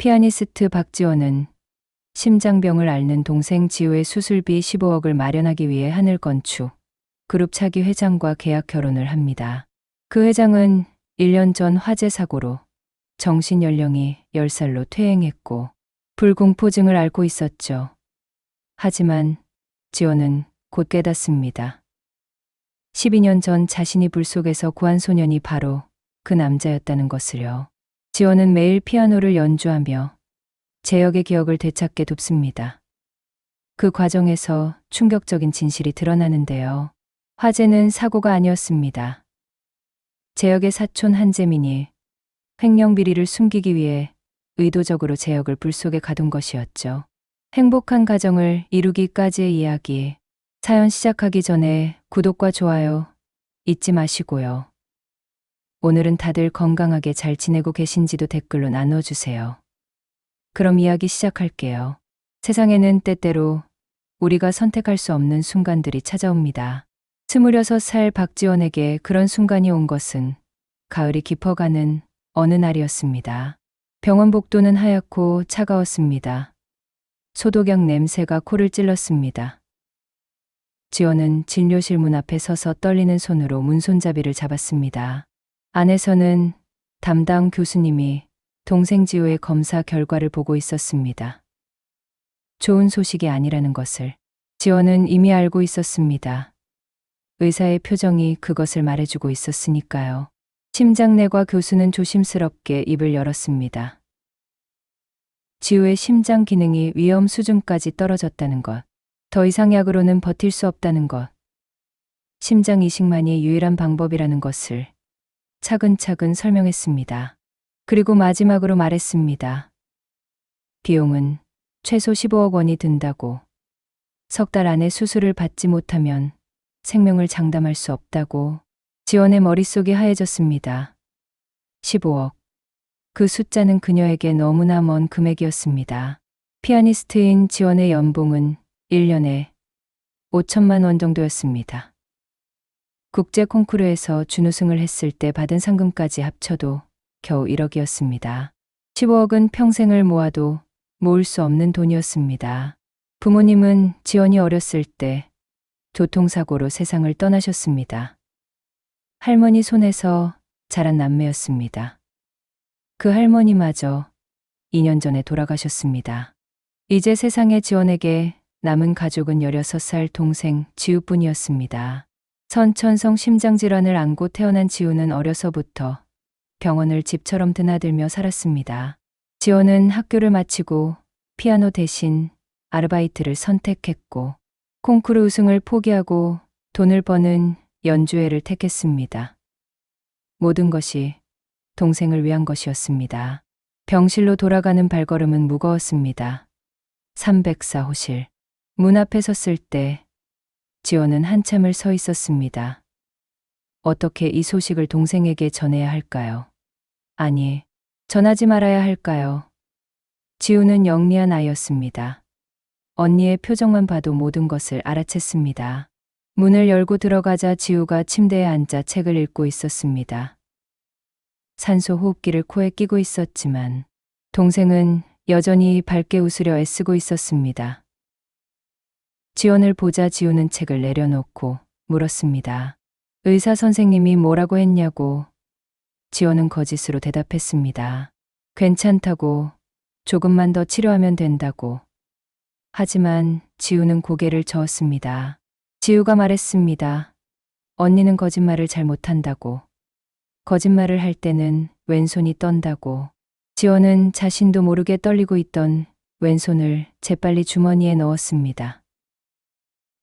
피아니스트 박지원은 심장병을 앓는 동생 지우의 수술비 15억을 마련하기 위해 하늘건축 그룹 차기 회장과 계약 결혼을 합니다. 그 회장은 1년 전 화재 사고로 정신연령이 10살로 퇴행했고 불공포증을 앓고 있었죠. 하지만 지원은 곧 깨닫습니다. 12년 전 자신이 불 속에서 구한 소년이 바로 그 남자였다는 것을요. 지원은 매일 피아노를 연주하며 재혁의 기억을 되찾게 돕습니다. 그 과정에서 충격적인 진실이 드러나는데요. 화재는 사고가 아니었습니다. 재혁의 사촌 한재민이 횡령 비리를 숨기기 위해 의도적으로 재혁을 불 속에 가둔 것이었죠. 행복한 가정을 이루기까지의 이야기. 사연 시작하기 전에 구독과 좋아요 잊지 마시고요. 오늘은 다들 건강하게 잘 지내고 계신지도 댓글로 나눠주세요. 그럼 이야기 시작할게요. 세상에는 때때로 우리가 선택할 수 없는 순간들이 찾아옵니다. 26살 박지원에게 그런 순간이 온 것은 가을이 깊어가는 어느 날이었습니다. 병원 복도는 하얗고 차가웠습니다. 소독약 냄새가 코를 찔렀습니다. 지원은 진료실 문 앞에 서서 떨리는 손으로 문손잡이를 잡았습니다. 안에서는 담당 교수님이 동생 지우의 검사 결과를 보고 있었습니다. 좋은 소식이 아니라는 것을 지원은 이미 알고 있었습니다. 의사의 표정이 그것을 말해주고 있었으니까요. 심장내과 교수는 조심스럽게 입을 열었습니다. 지우의 심장 기능이 위험 수준까지 떨어졌다는 것. 더 이상 약으로는 버틸 수 없다는 것. 심장 이식만이 유일한 방법이라는 것을 차근차근 설명했습니다. 그리고 마지막으로 말했습니다. 비용은 최소 15억 원이 든다고. 석 달 안에 수술을 받지 못하면 생명을 장담할 수 없다고. 지원의 머릿속이 하얘졌습니다. 15억. 그 숫자는 그녀에게 너무나 먼 금액이었습니다. 피아니스트인 지원의 연봉은 1년에 5천만 원 정도였습니다. 국제 콩쿠르에서 준우승을 했을 때 받은 상금까지 합쳐도 겨우 1억이었습니다. 15억은 평생을 모아도 모을 수 없는 돈이었습니다. 부모님은 지원이 어렸을 때 교통사고로 세상을 떠나셨습니다. 할머니 손에서 자란 남매였습니다. 그 할머니마저 2년 전에 돌아가셨습니다. 이제 세상에 지원에게 남은 가족은 16살 동생 지우뿐이었습니다. 선천성 심장질환을 안고 태어난 지우는 어려서부터 병원을 집처럼 드나들며 살았습니다. 지원은 학교를 마치고 피아노 대신 아르바이트를 선택했고 콩쿠르 우승을 포기하고 돈을 버는 연주회를 택했습니다. 모든 것이 동생을 위한 것이었습니다. 병실로 돌아가는 발걸음은 무거웠습니다. 304호실. 문 앞에 섰을 때 지원은 한참을 서 있었습니다. 어떻게 이 소식을 동생에게 전해야 할까요? 아니, 전하지 말아야 할까요? 지우는 영리한 아이였습니다. 언니의 표정만 봐도 모든 것을 알아챘습니다. 문을 열고 들어가자 지우가 침대에 앉아 책을 읽고 있었습니다. 산소 호흡기를 코에 끼고 있었지만 동생은 여전히 밝게 웃으려 애쓰고 있었습니다. 지원을 보자 지우는 책을 내려놓고 물었습니다. 의사 선생님이 뭐라고 했냐고. 지원은 거짓으로 대답했습니다. 괜찮다고, 조금만 더 치료하면 된다고. 하지만 지우는 고개를 저었습니다. 지우가 말했습니다. 언니는 거짓말을 잘 못한다고. 거짓말을 할 때는 왼손이 떤다고. 지원은 자신도 모르게 떨리고 있던 왼손을 재빨리 주머니에 넣었습니다.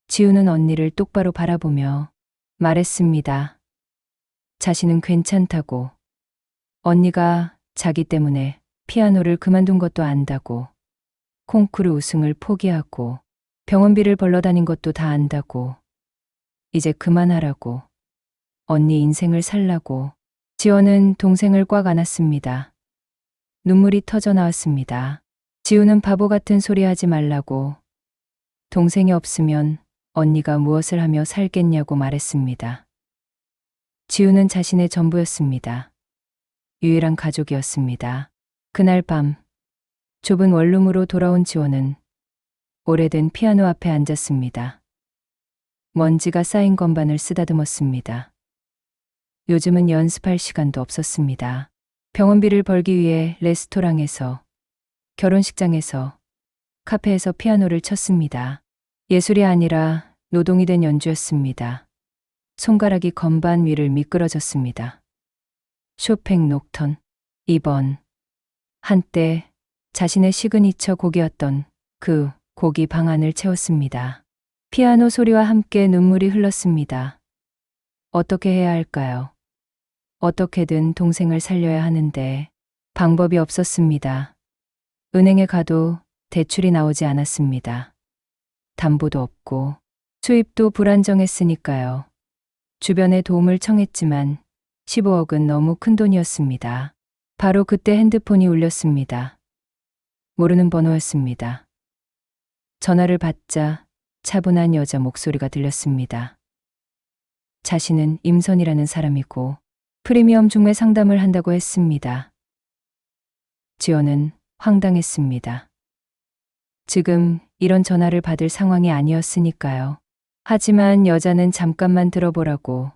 지우는 언니를 똑바로 바라보며 말했습니다. 자신은 괜찮다고. 언니가 자기 때문에 피아노를 그만둔 것도 안다고. 콩쿠르 우승을 포기하고 병원비를 벌러 다닌 것도 다 안다고. 이제 그만하라고. 언니 인생을 살라고. 지원은 동생을 꽉 안았습니다. 눈물이 터져 나왔습니다. 지우는 바보 같은 소리 하지 말라고. 동생이 없으면 언니가 무엇을 하며 살겠냐고 말했습니다. 지우는 자신의 전부였습니다. 유일한 가족이었습니다. 그날 밤 좁은 원룸으로 돌아온 지원은 오래된 피아노 앞에 앉았습니다. 먼지가 쌓인 건반을 쓰다듬었습니다. 요즘은 연습할 시간도 없었습니다. 병원비를 벌기 위해 레스토랑에서, 결혼식장에서, 카페에서 피아노를 쳤습니다. 예술이 아니라 노동이 된 연주였습니다. 손가락이 건반 위를 미끄러졌습니다. 쇼팽 녹턴 2번. 한때 자신의 시그니처 곡이었던 그 곡이 방 안을 채웠습니다. 피아노 소리와 함께 눈물이 흘렀습니다. 어떻게 해야 할까요? 어떻게든 동생을 살려야 하는데 방법이 없었습니다. 은행에 가도 대출이 나오지 않았습니다. 담보도 없고 수입도 불안정했으니까요. 주변에 도움을 청했지만 15억은 너무 큰 돈이었습니다. 바로 그때 핸드폰이 울렸습니다. 모르는 번호였습니다. 전화를 받자 차분한 여자 목소리가 들렸습니다. 자신은 임선이라는 사람이고 프리미엄 중매 상담을 한다고 했습니다. 지원은 황당했습니다. 지금 이런 전화를 받을 상황이 아니었으니까요. 하지만 여자는 잠깐만 들어보라고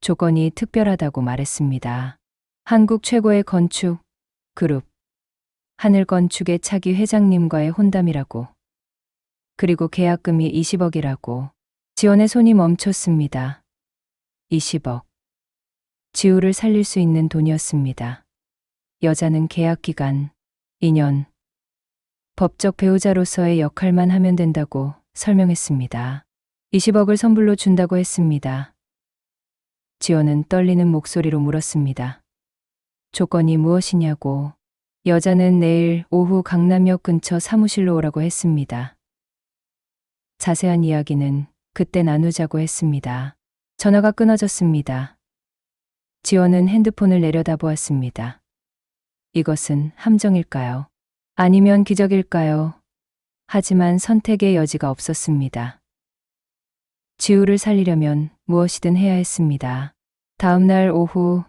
조건이 특별하다고 말했습니다. 한국 최고의 건축 그룹 하늘건축의 차기 회장님과의 혼담이라고. 그리고 계약금이 20억이라고. 지원의 손이 멈췄습니다. 20억. 지우를 살릴 수 있는 돈이었습니다. 여자는 계약 기간 2년. 법적 배우자로서의 역할만 하면 된다고 설명했습니다. 20억을 선불로 준다고 했습니다. 지원은 떨리는 목소리로 물었습니다. 조건이 무엇이냐고. 여자는 내일 오후 강남역 근처 사무실로 오라고 했습니다. 자세한 이야기는 그때 나누자고 했습니다. 전화가 끊어졌습니다. 지원은 핸드폰을 내려다보았습니다. 이것은 함정일까요? 아니면 기적일까요? 하지만 선택의 여지가 없었습니다. 지우를 살리려면 무엇이든 해야 했습니다. 다음 날 오후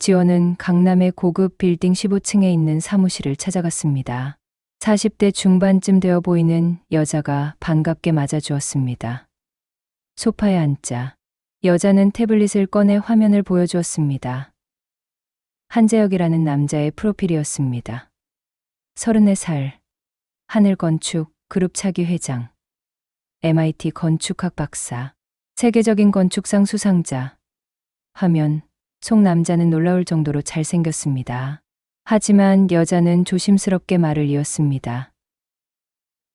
지원은 강남의 고급 빌딩 15층에 있는 사무실을 찾아갔습니다. 40대 중반쯤 되어 보이는 여자가 반갑게 맞아주었습니다. 소파에 앉자 여자는 태블릿을 꺼내 화면을 보여주었습니다. 한재혁이라는 남자의 프로필이었습니다. 34살, 하늘건축 그룹 차기 회장, MIT 건축학 박사, 세계적인 건축상 수상자. 화면 속 남자는 놀라울 정도로 잘생겼습니다. 하지만 여자는 조심스럽게 말을 이었습니다.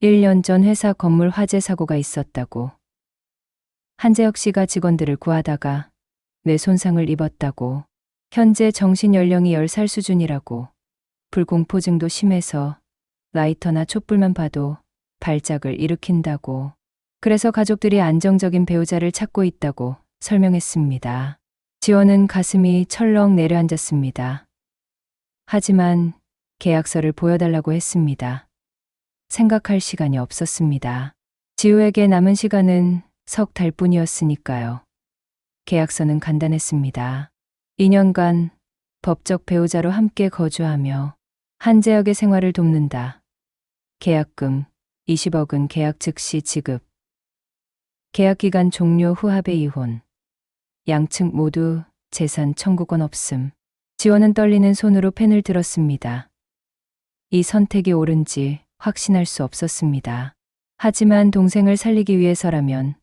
1년 전 회사 건물 화재 사고가 있었다고. 한재혁 씨가 직원들을 구하다가 뇌 손상을 입었다고. 현재 정신 연령이 10살 수준이라고. 불공포증도 심해서 라이터나 촛불만 봐도 발작을 일으킨다고. 그래서 가족들이 안정적인 배우자를 찾고 있다고 설명했습니다. 지원은 가슴이 철렁 내려앉았습니다. 하지만 계약서를 보여달라고 했습니다. 생각할 시간이 없었습니다. 지우에게 남은 시간은 석 달뿐이었으니까요. 계약서는 간단했습니다. 2년간 법적 배우자로 함께 거주하며 한재혁의 생활을 돕는다. 계약금 20억은 계약 즉시 지급. 계약 기간 종료 후 합의 이혼. 양측 모두 재산 청구권 없음. 지원은 떨리는 손으로 펜을 들었습니다. 이 선택이 옳은지 확신할 수 없었습니다. 하지만 동생을 살리기 위해서라면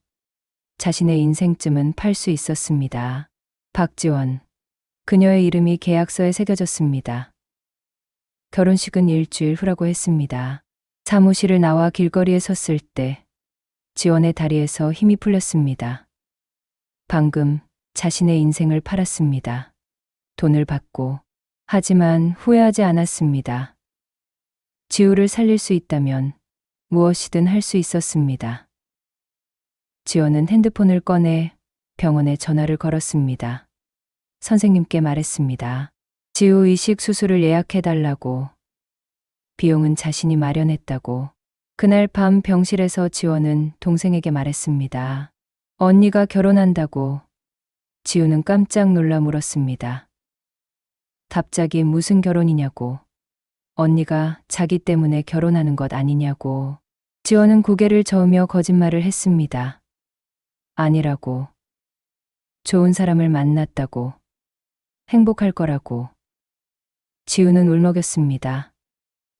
자신의 인생쯤은 팔 수 있었습니다. 박지원. 그녀의 이름이 계약서에 새겨졌습니다. 결혼식은 일주일 후라고 했습니다. 사무실을 나와 길거리에 섰을 때 지원의 다리에서 힘이 풀렸습니다. 방금 자신의 인생을 팔았습니다. 돈을 받고. 하지만 후회하지 않았습니다. 지우를 살릴 수 있다면 무엇이든 할 수 있었습니다. 지원은 핸드폰을 꺼내 병원에 전화를 걸었습니다. 선생님께 말했습니다. 지우 이식 수술을 예약해달라고. 비용은 자신이 마련했다고. 그날 밤 병실에서 지원은 동생에게 말했습니다. 언니가 결혼한다고. 지우는 깜짝 놀라 물었습니다. 갑자기 무슨 결혼이냐고. 언니가 자기 때문에 결혼하는 것 아니냐고. 지원은 고개를 저으며 거짓말을 했습니다. 아니라고. 좋은 사람을 만났다고. 행복할 거라고. 지우는 울먹였습니다.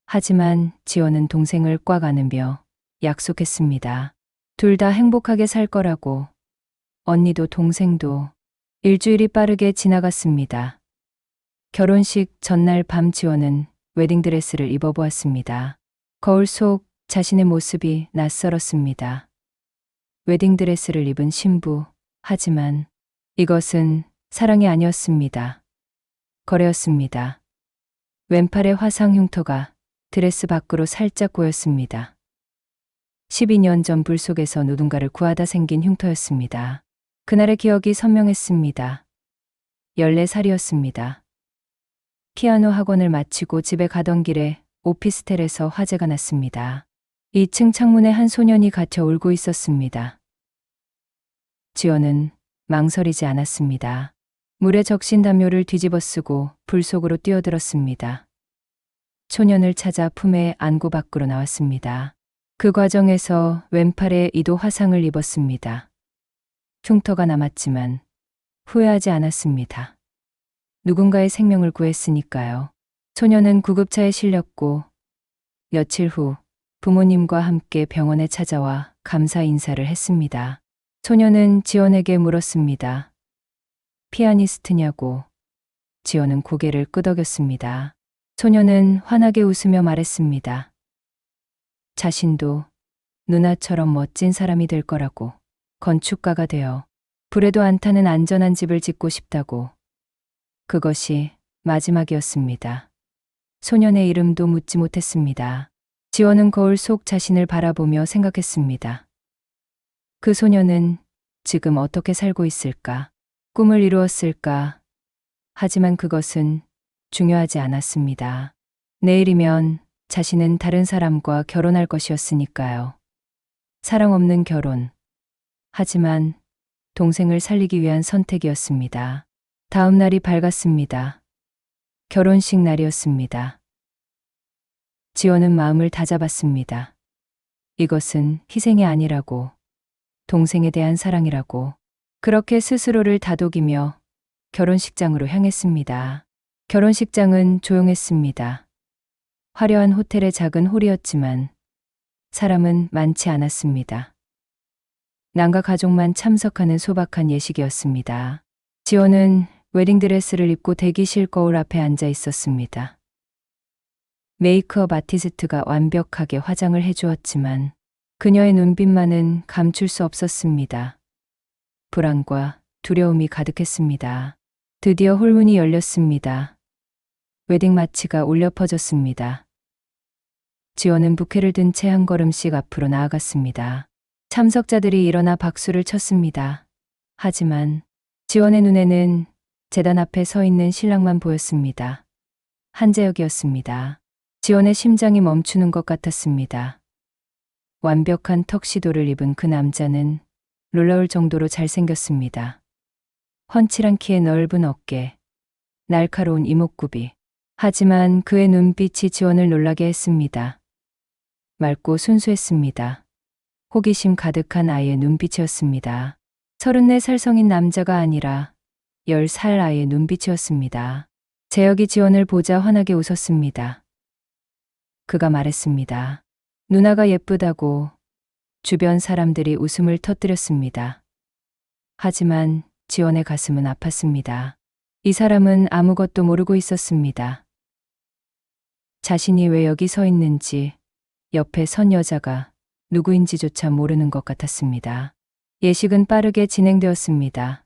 하지만 지원은 동생을 꽉 안으며 약속했습니다. 둘 다 행복하게 살 거라고. 언니도 동생도. 일주일이 빠르게 지나갔습니다. 결혼식 전날 밤 지원은 웨딩드레스를 입어보았습니다. 거울 속 자신의 모습이 낯설었습니다. 웨딩드레스를 입은 신부. 하지만 이것은 사랑이 아니었습니다. 거래였습니다. 왼팔의 화상 흉터가 드레스 밖으로 살짝 보였습니다. 12년 전 불 속에서 누군가를 구하다 생긴 흉터였습니다. 그날의 기억이 선명했습니다. 14살이었습니다. 피아노 학원을 마치고 집에 가던 길에 오피스텔에서 화재가 났습니다. 2층 창문에 한 소년이 갇혀 울고 있었습니다. 지원은 망설이지 않았습니다. 물에 적신 담요를 뒤집어 쓰고 불 속으로 뛰어들었습니다. 소년을 찾아 품에 안고 밖으로 나왔습니다. 그 과정에서 왼팔에 2도 화상을 입었습니다. 흉터가 남았지만 후회하지 않았습니다. 누군가의 생명을 구했으니까요. 소년은 구급차에 실렸고 며칠 후 부모님과 함께 병원에 찾아와 감사 인사를 했습니다. 소년은 지원에게 물었습니다. 피아니스트냐고. 지원은 고개를 끄덕였습니다. 소년은 환하게 웃으며 말했습니다. 자신도 누나처럼 멋진 사람이 될 거라고. 건축가가 되어 불에도 안 타는 안전한 집을 짓고 싶다고. 그것이 마지막이었습니다. 소년의 이름도 묻지 못했습니다. 지원은 거울 속 자신을 바라보며 생각했습니다. 그 소년은 지금 어떻게 살고 있을까? 꿈을 이루었을까? 하지만 그것은 중요하지 않았습니다. 내일이면 자신은 다른 사람과 결혼할 것이었으니까요. 사랑 없는 결혼. 하지만 동생을 살리기 위한 선택이었습니다. 다음 날이 밝았습니다. 결혼식 날이었습니다. 지원은 마음을 다잡았습니다. 이것은 희생이 아니라고. 동생에 대한 사랑이라고. 그렇게 스스로를 다독이며 결혼식장으로 향했습니다. 결혼식장은 조용했습니다. 화려한 호텔의 작은 홀이었지만 사람은 많지 않았습니다. 남과 가족만 참석하는 소박한 예식이었습니다. 지원은 웨딩드레스를 입고 대기실 거울 앞에 앉아 있었습니다. 메이크업 아티스트가 완벽하게 화장을 해주었지만 그녀의 눈빛만은 감출 수 없었습니다. 불안과 두려움이 가득했습니다. 드디어 홀문이 열렸습니다. 웨딩 마치가 울려 퍼졌습니다. 지원은 부케를 든 채 한 걸음씩 앞으로 나아갔습니다. 참석자들이 일어나 박수를 쳤습니다. 하지만 지원의 눈에는 제단 앞에 서 있는 신랑만 보였습니다. 한재혁이었습니다. 지원의 심장이 멈추는 것 같았습니다. 완벽한 턱시도를 입은 그 남자는 놀라울 정도로 잘생겼습니다. 훤칠한 키에 넓은 어깨, 날카로운 이목구비. 하지만 그의 눈빛이 지원을 놀라게 했습니다. 맑고 순수했습니다. 호기심 가득한 아이의 눈빛이었습니다. 34살 성인 남자가 아니라 10살 아이의 눈빛이었습니다. 재혁이 지원을 보자 환하게 웃었습니다. 그가 말했습니다. 누나가 예쁘다고. 주변 사람들이 웃음을 터뜨렸습니다. 하지만 지원의 가슴은 아팠습니다. 이 사람은 아무것도 모르고 있었습니다. 자신이 왜 여기 서 있는지, 옆에 선 여자가 누구인지조차 모르는 것 같았습니다. 예식은 빠르게 진행되었습니다.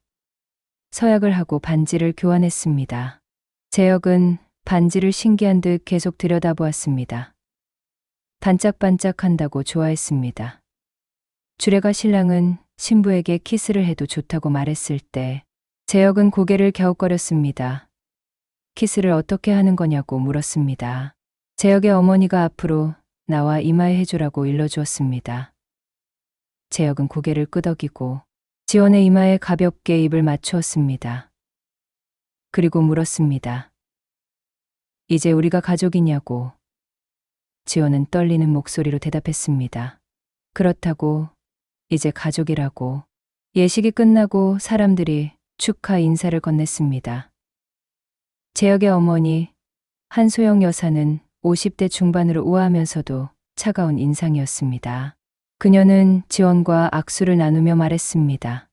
서약을 하고 반지를 교환했습니다. 재혁은 반지를 신기한 듯 계속 들여다보았습니다. 반짝반짝한다고 좋아했습니다. 주례가 신랑은 신부에게 키스를 해도 좋다고 말했을 때 재혁은 고개를 갸웃거렸습니다. 키스를 어떻게 하는 거냐고 물었습니다. 재혁의 어머니가 앞으로 나와 이마에 해주라고 일러주었습니다. 재혁은 고개를 끄덕이고 지원의 이마에 가볍게 입을 맞추었습니다. 그리고 물었습니다. 이제 우리가 가족이냐고. 지원은 떨리는 목소리로 대답했습니다. 그렇다고, 이제 가족이라고. 예식이 끝나고 사람들이 축하 인사를 건넸습니다. 재혁의 어머니 한소영 여사는 50대 중반으로 우아하면서도 차가운 인상이었습니다. 그녀는 지원과 악수를 나누며 말했습니다.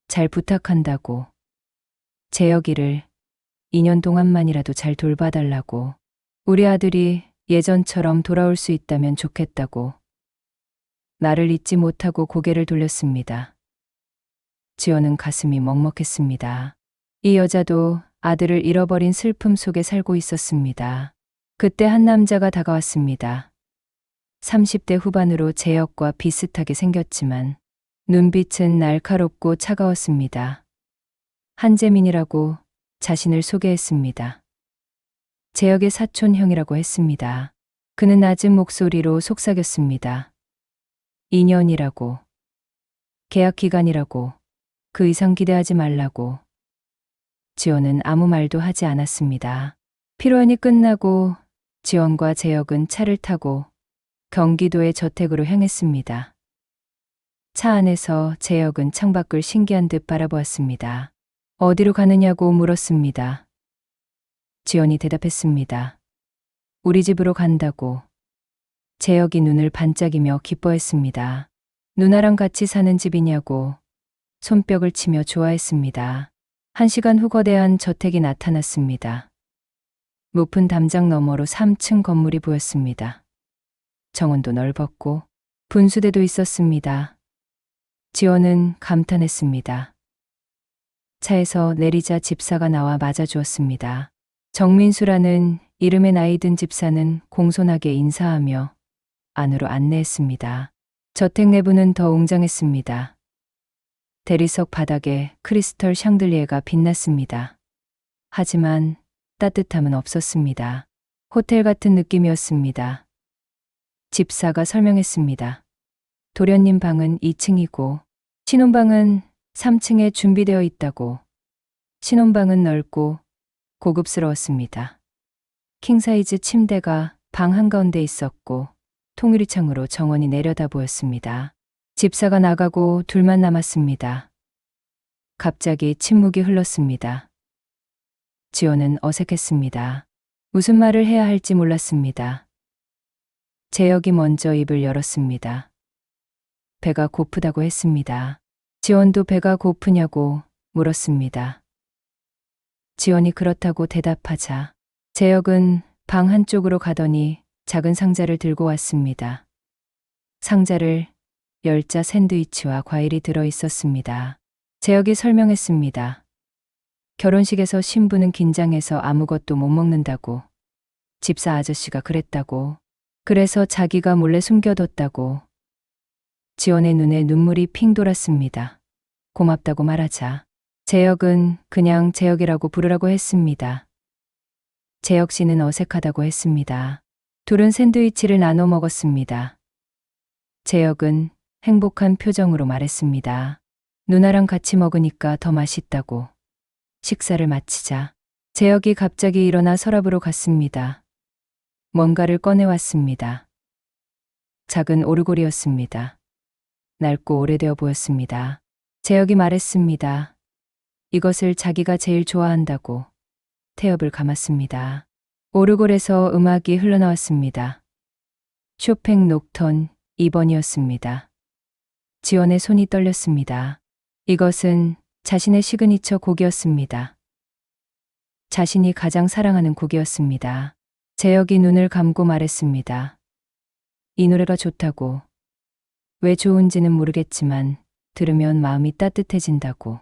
잘 부탁한다고. 재혁이를 2년 동안만이라도 잘 돌봐달라고. 우리 아들이 예전처럼 돌아올 수 있다면 좋겠다고. 나를 잊지 못하고 고개를 돌렸습니다. 지원은 가슴이 먹먹했습니다. 이 여자도 아들을 잃어버린 슬픔 속에 살고 있었습니다. 그때 한 남자가 다가왔습니다. 30대 후반으로 재혁과 비슷하게 생겼지만 눈빛은 날카롭고 차가웠습니다. 한재민이라고 자신을 소개했습니다. 재혁의 사촌 형이라고 했습니다. 그는 낮은 목소리로 속삭였습니다. 2년이라고. 계약 기간이라고. 그 이상 기대하지 말라고. 지원은 아무 말도 하지 않았습니다. 피로연이 끝나고 지원과 재혁은 차를 타고 경기도의 저택으로 향했습니다. 차 안에서 재혁은 창밖을 신기한 듯 바라보았습니다. 어디로 가느냐고 물었습니다. 지원이 대답했습니다. 우리 집으로 간다고. 재혁이 눈을 반짝이며 기뻐했습니다. 누나랑 같이 사는 집이냐고 손뼉을 치며 좋아했습니다. 1시간 후 거대한 저택이 나타났습니다. 높은 담장 너머로 3층 건물이 보였습니다. 정원도 넓었고 분수대도 있었습니다. 지원은 감탄했습니다. 차에서 내리자 집사가 나와 맞아주었습니다. 정민수라는 이름의 나이 든 집사는 공손하게 인사하며 안으로 안내했습니다. 저택 내부는 더 웅장했습니다. 대리석 바닥에 크리스털 샹들리에가 빛났습니다. 하지만 따뜻함은 없었습니다. 호텔 같은 느낌이었습니다. 집사가 설명했습니다. 도련님 방은 2층이고 신혼방은 3층에 준비되어 있다고. 신혼방은 넓고 고급스러웠습니다. 킹사이즈 침대가 방 한가운데 있었고 통유리창으로 정원이 내려다 보였습니다. 집사가 나가고 둘만 남았습니다. 갑자기 침묵이 흘렀습니다. 지원은 어색했습니다. 무슨 말을 해야 할지 몰랐습니다. 재혁이 먼저 입을 열었습니다. 배가 고프다고 했습니다. 지원도 배가 고프냐고 물었습니다. 지원이 그렇다고 대답하자 재혁은 방 한쪽으로 가더니 작은 상자를 들고 왔습니다. 상자를 열자 샌드위치와 과일이 들어 있었습니다. 재혁이 설명했습니다. 결혼식에서 신부는 긴장해서 아무것도 못 먹는다고. 집사 아저씨가 그랬다고. 그래서 자기가 몰래 숨겨뒀다고. 지원의 눈에 눈물이 핑 돌았습니다. 고맙다고 말하자 재혁은 그냥 재혁이라고 부르라고 했습니다. 재혁 씨는 어색하다고 했습니다. 둘은 샌드위치를 나눠 먹었습니다. 재혁은 행복한 표정으로 말했습니다. 누나랑 같이 먹으니까 더 맛있다고. 식사를 마치자 재혁이 갑자기 일어나 서랍으로 갔습니다. 뭔가를 꺼내왔습니다. 작은 오르골이었습니다. 낡고 오래되어 보였습니다. 재혁이 말했습니다. 이것을 자기가 제일 좋아한다고. 태엽을 감았습니다. 오르골에서 음악이 흘러나왔습니다. 쇼팽 녹턴 2번이었습니다. 지원의 손이 떨렸습니다. 이것은 자신의 시그니처 곡이었습니다. 자신이 가장 사랑하는 곡이었습니다. 재혁이 눈을 감고 말했습니다. 이 노래가 좋다고. 왜 좋은지는 모르겠지만 들으면 마음이 따뜻해진다고.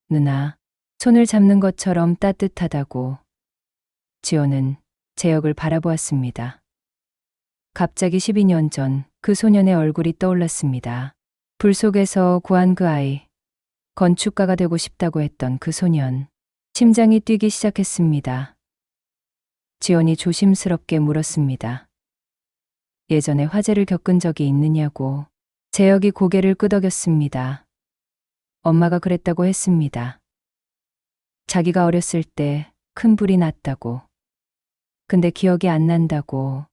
누나, 손을 잡는 것처럼 따뜻하다고. 지원은 재혁을 바라보았습니다. 갑자기 12년 전 그 소년의 얼굴이 떠올랐습니다. 불 속에서 구한 그 아이. 건축가가 되고 싶다고 했던 그 소년. 심장이 뛰기 시작했습니다. 지원이 조심스럽게 물었습니다. 예전에 화재를 겪은 적이 있느냐고. 재혁이 고개를 끄덕였습니다. 엄마가 그랬다고 했습니다. 자기가 어렸을 때 큰 불이 났다고. 근데 기억이 안 난다고.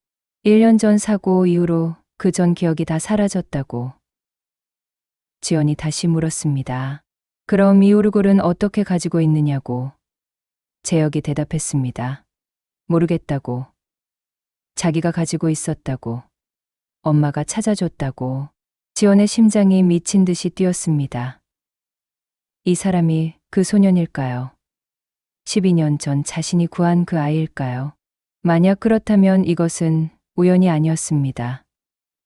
1년 전 사고 이후로 그 전 기억이 다 사라졌다고 지연이 다시 물었습니다. 그럼 이 오르골은 어떻게 가지고 있느냐고 재혁이 대답했습니다. 모르겠다고. 자기가 가지고 있었다고. 엄마가 찾아줬다고. 지연의 심장이 미친 듯이 뛰었습니다. 이 사람이 그 소년일까요? 12년 전 자신이 구한 그 아이일까요? 만약 그렇다면 이것은 우연이 아니었습니다.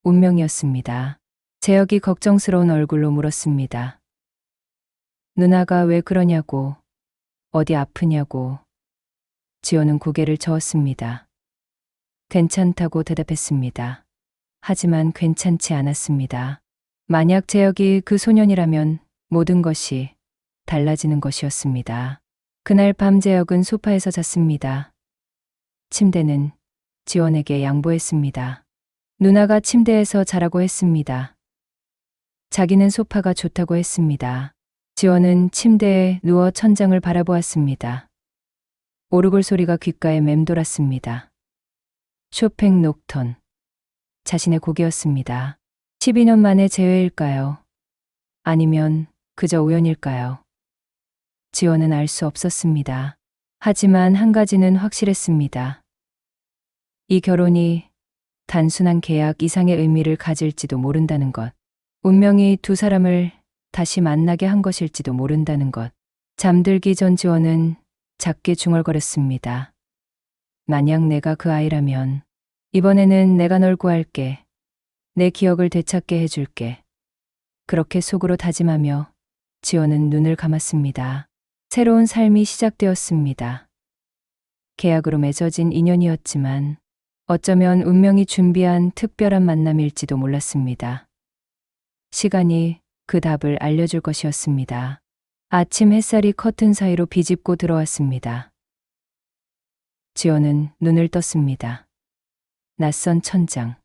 운명이었습니다. 재혁이 걱정스러운 얼굴로 물었습니다. 누나가 왜 그러냐고, 어디 아프냐고. 지연은 고개를 저었습니다. 괜찮다고 대답했습니다. 하지만 괜찮지 않았습니다. 만약 재혁이 그 소년이라면 모든 것이 달라지는 것이었습니다. 그날 밤 재혁은 소파에서 잤습니다. 침대는 지원에게 양보했습니다. 누나가 침대에서 자라고 했습니다. 자기는 소파가 좋다고 했습니다. 지원은 침대에 누워 천장을 바라보았습니다. 오르골 소리가 귓가에 맴돌았습니다. 쇼팽 녹턴. 자신의 곡이었습니다. 12년 만의 재회일까요? 아니면 그저 우연일까요? 지원은 알 수 없었습니다. 하지만 한 가지는 확실했습니다. 이 결혼이 단순한 계약 이상의 의미를 가질지도 모른다는 것. 운명이 두 사람을 다시 만나게 한 것일지도 모른다는 것. 잠들기 전 지원은 작게 중얼거렸습니다. 만약 내가 그 아이라면 이번에는 내가 널 구할게. 내 기억을 되찾게 해줄게. 그렇게 속으로 다짐하며 지원은 눈을 감았습니다. 새로운 삶이 시작되었습니다. 계약으로 맺어진 인연이었지만 어쩌면 운명이 준비한 특별한 만남일지도 몰랐습니다. 시간이 그 답을 알려줄 것이었습니다. 아침 햇살이 커튼 사이로 비집고 들어왔습니다. 지원은 눈을 떴습니다. 낯선 천장,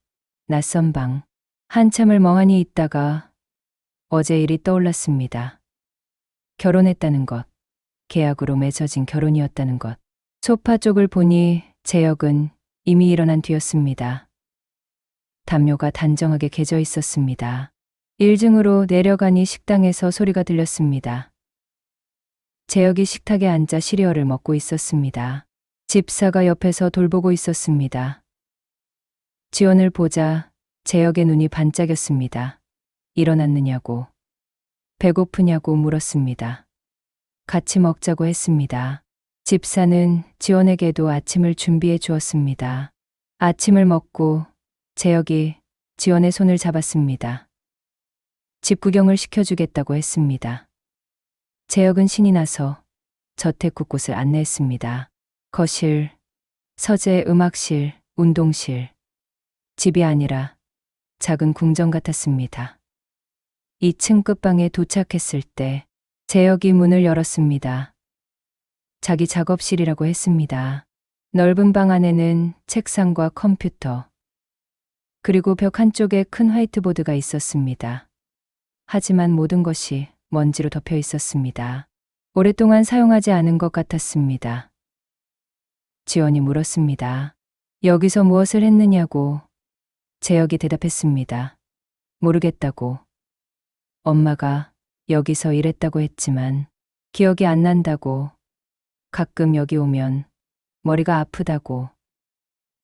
낯선 방. 한참을 멍하니 있다가 어제 일이 떠올랐습니다. 결혼했다는 것, 계약으로 맺어진 결혼이었다는 것. 소파 쪽을 보니 재혁은 이미 일어난 뒤였습니다. 담요가 단정하게 개져 있었습니다. 1층으로 내려가니 식당에서 소리가 들렸습니다. 재혁이 식탁에 앉아 시리얼을 먹고 있었습니다. 집사가 옆에서 돌보고 있었습니다. 지원을 보자 재혁의 눈이 반짝였습니다. 일어났느냐고, 배고프냐고 물었습니다. 같이 먹자고 했습니다. 집사는 지원에게도 아침을 준비해 주었습니다. 아침을 먹고 재혁이 지원의 손을 잡았습니다. 집 구경을 시켜주겠다고 했습니다. 재혁은 신이 나서 저택 곳곳을 안내했습니다. 거실, 서재, 음악실, 운동실. 집이 아니라 작은 궁전 같았습니다. 2층 끝방에 도착했을 때 재혁이 문을 열었습니다. 자기 작업실이라고 했습니다. 넓은 방 안에는 책상과 컴퓨터, 그리고 벽 한쪽에 큰 화이트보드가 있었습니다. 하지만 모든 것이 먼지로 덮여 있었습니다. 오랫동안 사용하지 않은 것 같았습니다. 지원이 물었습니다. 여기서 무엇을 했느냐고. 재혁이 대답했습니다. 모르겠다고. 엄마가 여기서 일했다고 했지만 기억이 안 난다고. 가끔 여기 오면 머리가 아프다고.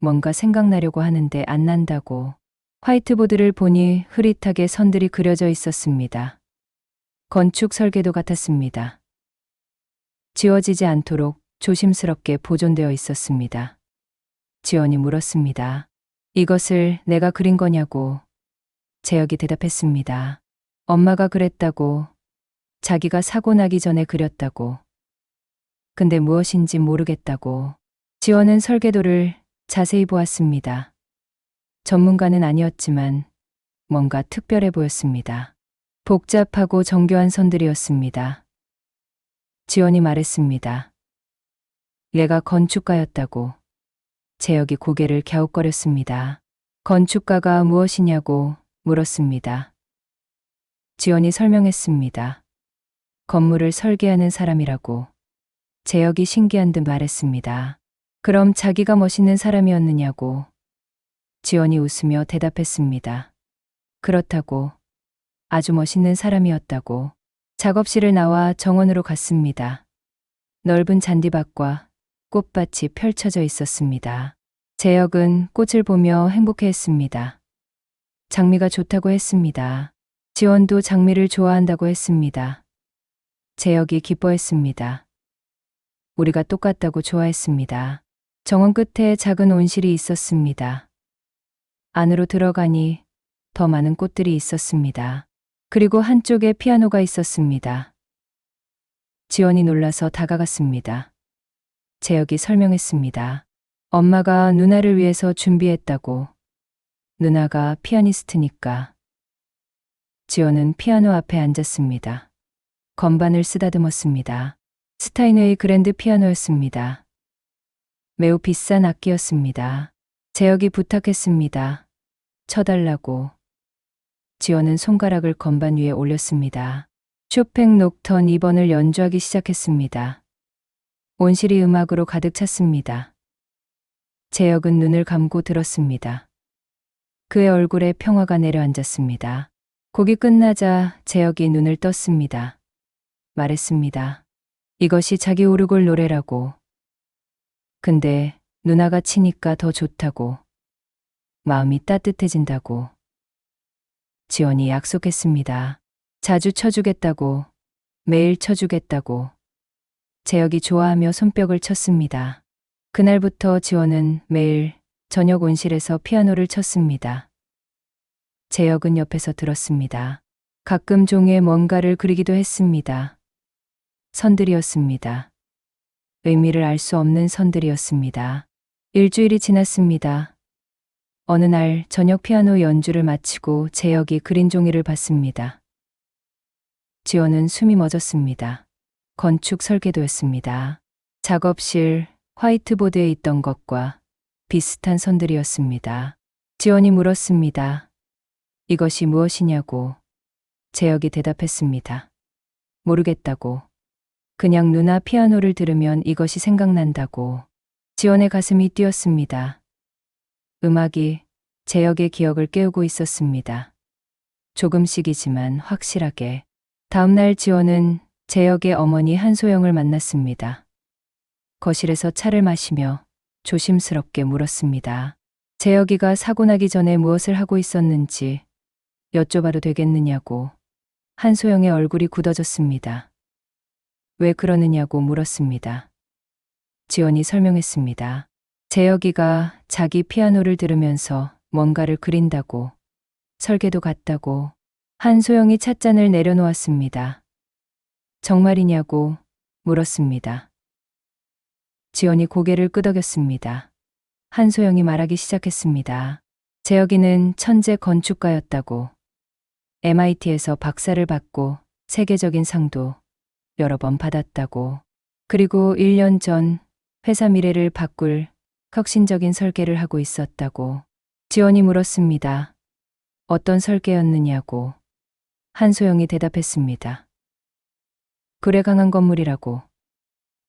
뭔가 생각나려고 하는데 안 난다고. 화이트보드를 보니 흐릿하게 선들이 그려져 있었습니다. 건축 설계도 같았습니다. 지워지지 않도록 조심스럽게 보존되어 있었습니다. 지원이 물었습니다. 이것을 내가 그린 거냐고. 재혁이 대답했습니다. 엄마가 그랬다고. 자기가 사고 나기 전에 그렸다고. 근데 무엇인지 모르겠다고. 지원은 설계도를 자세히 보았습니다. 전문가는 아니었지만 뭔가 특별해 보였습니다. 복잡하고 정교한 선들이었습니다. 지원이 말했습니다. 내가 건축가였다고. 재혁이 고개를 갸웃거렸습니다. 건축가가 무엇이냐고 물었습니다. 지원이 설명했습니다. 건물을 설계하는 사람이라고. 재혁이 신기한 듯 말했습니다. 그럼 자기가 멋있는 사람이었느냐고. 지원이 웃으며 대답했습니다. 그렇다고. 아주 멋있는 사람이었다고. 작업실을 나와 정원으로 갔습니다. 넓은 잔디밭과 꽃밭이 펼쳐져 있었습니다. 재혁은 꽃을 보며 행복해했습니다. 장미가 좋다고 했습니다. 지원도 장미를 좋아한다고 했습니다. 재혁이 기뻐했습니다. 우리가 똑같다고 좋아했습니다. 정원 끝에 작은 온실이 있었습니다. 안으로 들어가니 더 많은 꽃들이 있었습니다. 그리고 한쪽에 피아노가 있었습니다. 지원이 놀라서 다가갔습니다. 재혁이 설명했습니다. 엄마가 누나를 위해서 준비했다고. 누나가 피아니스트니까. 지원은 피아노 앞에 앉았습니다. 건반을 쓰다듬었습니다. 스타인웨이 그랜드 피아노였습니다. 매우 비싼 악기였습니다. 재혁이 부탁했습니다. 쳐달라고. 지원은 손가락을 건반 위에 올렸습니다. 쇼팽 녹턴 2번을 연주하기 시작했습니다. 온실이 음악으로 가득 찼습니다. 재혁은 눈을 감고 들었습니다. 그의 얼굴에 평화가 내려앉았습니다. 곡이 끝나자 재혁이 눈을 떴습니다. 말했습니다. 이것이 자기 오르골 노래라고. 근데 누나가 치니까 더 좋다고. 마음이 따뜻해진다고. 지원이 약속했습니다. 자주 쳐주겠다고. 매일 쳐주겠다고. 재혁이 좋아하며 손뼉을 쳤습니다. 그날부터 지원은 매일 저녁 온실에서 피아노를 쳤습니다. 재혁은 옆에서 들었습니다. 가끔 종이에 뭔가를 그리기도 했습니다. 선들이었습니다. 의미를 알 수 없는 선들이었습니다. 일주일이 지났습니다. 어느 날 저녁 피아노 연주를 마치고 재혁이 그린 종이를 봤습니다. 지원은 숨이 멎었습니다. 건축 설계도였습니다. 작업실 화이트보드에 있던 것과 비슷한 선들이었습니다. 지원이 물었습니다. 이것이 무엇이냐고. 재혁이 대답했습니다. 모르겠다고. 그냥 누나 피아노를 들으면 이것이 생각난다고. 지원의 가슴이 뛰었습니다. 음악이 재혁의 기억을 깨우고 있었습니다. 조금씩이지만 확실하게. 다음날 지원은 재혁의 어머니 한소영을 만났습니다. 거실에서 차를 마시며 조심스럽게 물었습니다. 재혁이가 사고 나기 전에 무엇을 하고 있었는지 여쭤봐도 되겠느냐고. 한소영의 얼굴이 굳어졌습니다. 왜 그러느냐고 물었습니다. 지원이 설명했습니다. 재혁이가 자기 피아노를 들으면서 뭔가를 그린다고. 설계도 같다고. 한소영이 찻잔을 내려놓았습니다. 정말이냐고 물었습니다. 지원이 고개를 끄덕였습니다. 한소영이 말하기 시작했습니다. 재혁이는 천재 건축가였다고. MIT에서 박사를 받고 세계적인 상도 여러 번 받았다고. 그리고 1년 전 회사 미래를 바꿀 혁신적인 설계를 하고 있었다고. 지원이 물었습니다. 어떤 설계였느냐고. 한소영이 대답했습니다. 불에 강한 건물이라고.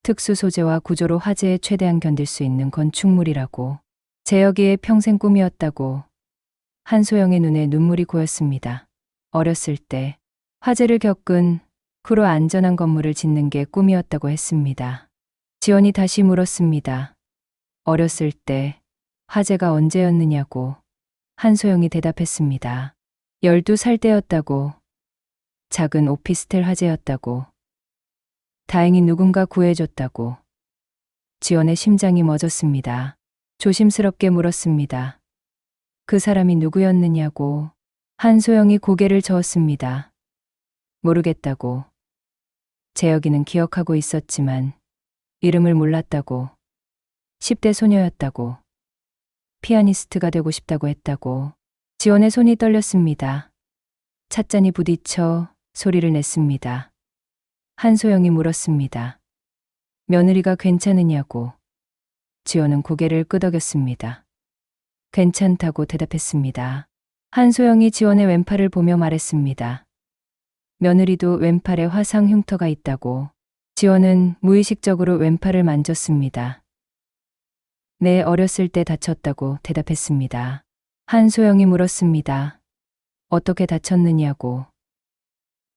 특수 소재와 구조로 화재에 최대한 견딜 수 있는 건축물이라고. 재혁이의 평생 꿈이었다고. 한소영의 눈에 눈물이 고였습니다. 어렸을 때 화재를 겪은 후로 안전한 건물을 짓는 게 꿈이었다고 했습니다. 지원이 다시 물었습니다. 어렸을 때 화재가 언제였느냐고. 한소영이 대답했습니다. 12살 때였다고. 작은 오피스텔 화재였다고. 다행히 누군가 구해줬다고. 지원의 심장이 멎었습니다. 조심스럽게 물었습니다. 그 사람이 누구였느냐고. 한소영이 고개를 저었습니다. 모르겠다고. 재혁이는 기억하고 있었지만 이름을 몰랐다고. 10대 소녀였다고. 피아니스트가 되고 싶다고 했다고. 지원의 손이 떨렸습니다. 찻잔이 부딪혀 소리를 냈습니다. 한소영이 물었습니다. 며느리가 괜찮으냐고. 지원은 고개를 끄덕였습니다. 괜찮다고 대답했습니다. 한소영이 지원의 왼팔을 보며 말했습니다. 며느리도 왼팔에 화상 흉터가 있다고. 지원은 무의식적으로 왼팔을 만졌습니다. 네, 어렸을 때 다쳤다고 대답했습니다. 한소영이 물었습니다. 어떻게 다쳤느냐고.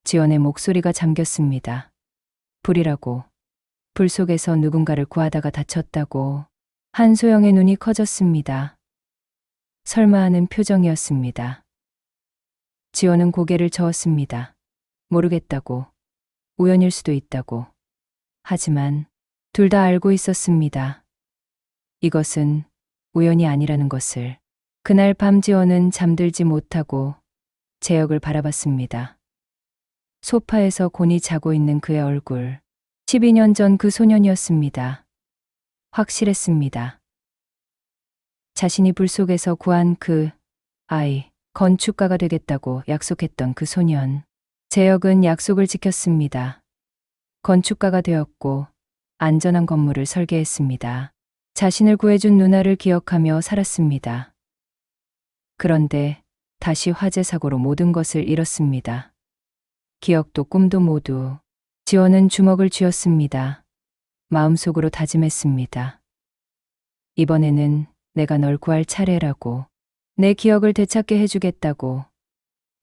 지원의 목소리가 잠겼습니다. 불이라고. 불 속에서 누군가를 구하다가 다쳤다고. 한소영의 눈이 커졌습니다. 설마 하는 표정이었습니다. 지원은 고개를 저었습니다. 모르겠다고. 우연일 수도 있다고. 하지만 둘 다 알고 있었습니다. 이것은 우연이 아니라는 것을. 그날 밤 지원은 잠들지 못하고 재혁을 바라봤습니다. 소파에서 곤히 자고 있는 그의 얼굴. 12년 전 그 소년이었습니다. 확실했습니다. 자신이 불 속에서 구한 그 아이, 건축가가 되겠다고 약속했던 그 소년. 재혁은 약속을 지켰습니다. 건축가가 되었고 안전한 건물을 설계했습니다. 자신을 구해준 누나를 기억하며 살았습니다. 그런데 다시 화재 사고로 모든 것을 잃었습니다. 기억도 꿈도 모두. 지원은 주먹을 쥐었습니다. 마음속으로 다짐했습니다. 이번에는 내가 널 구할 차례라고. 내 기억을 되찾게 해주겠다고.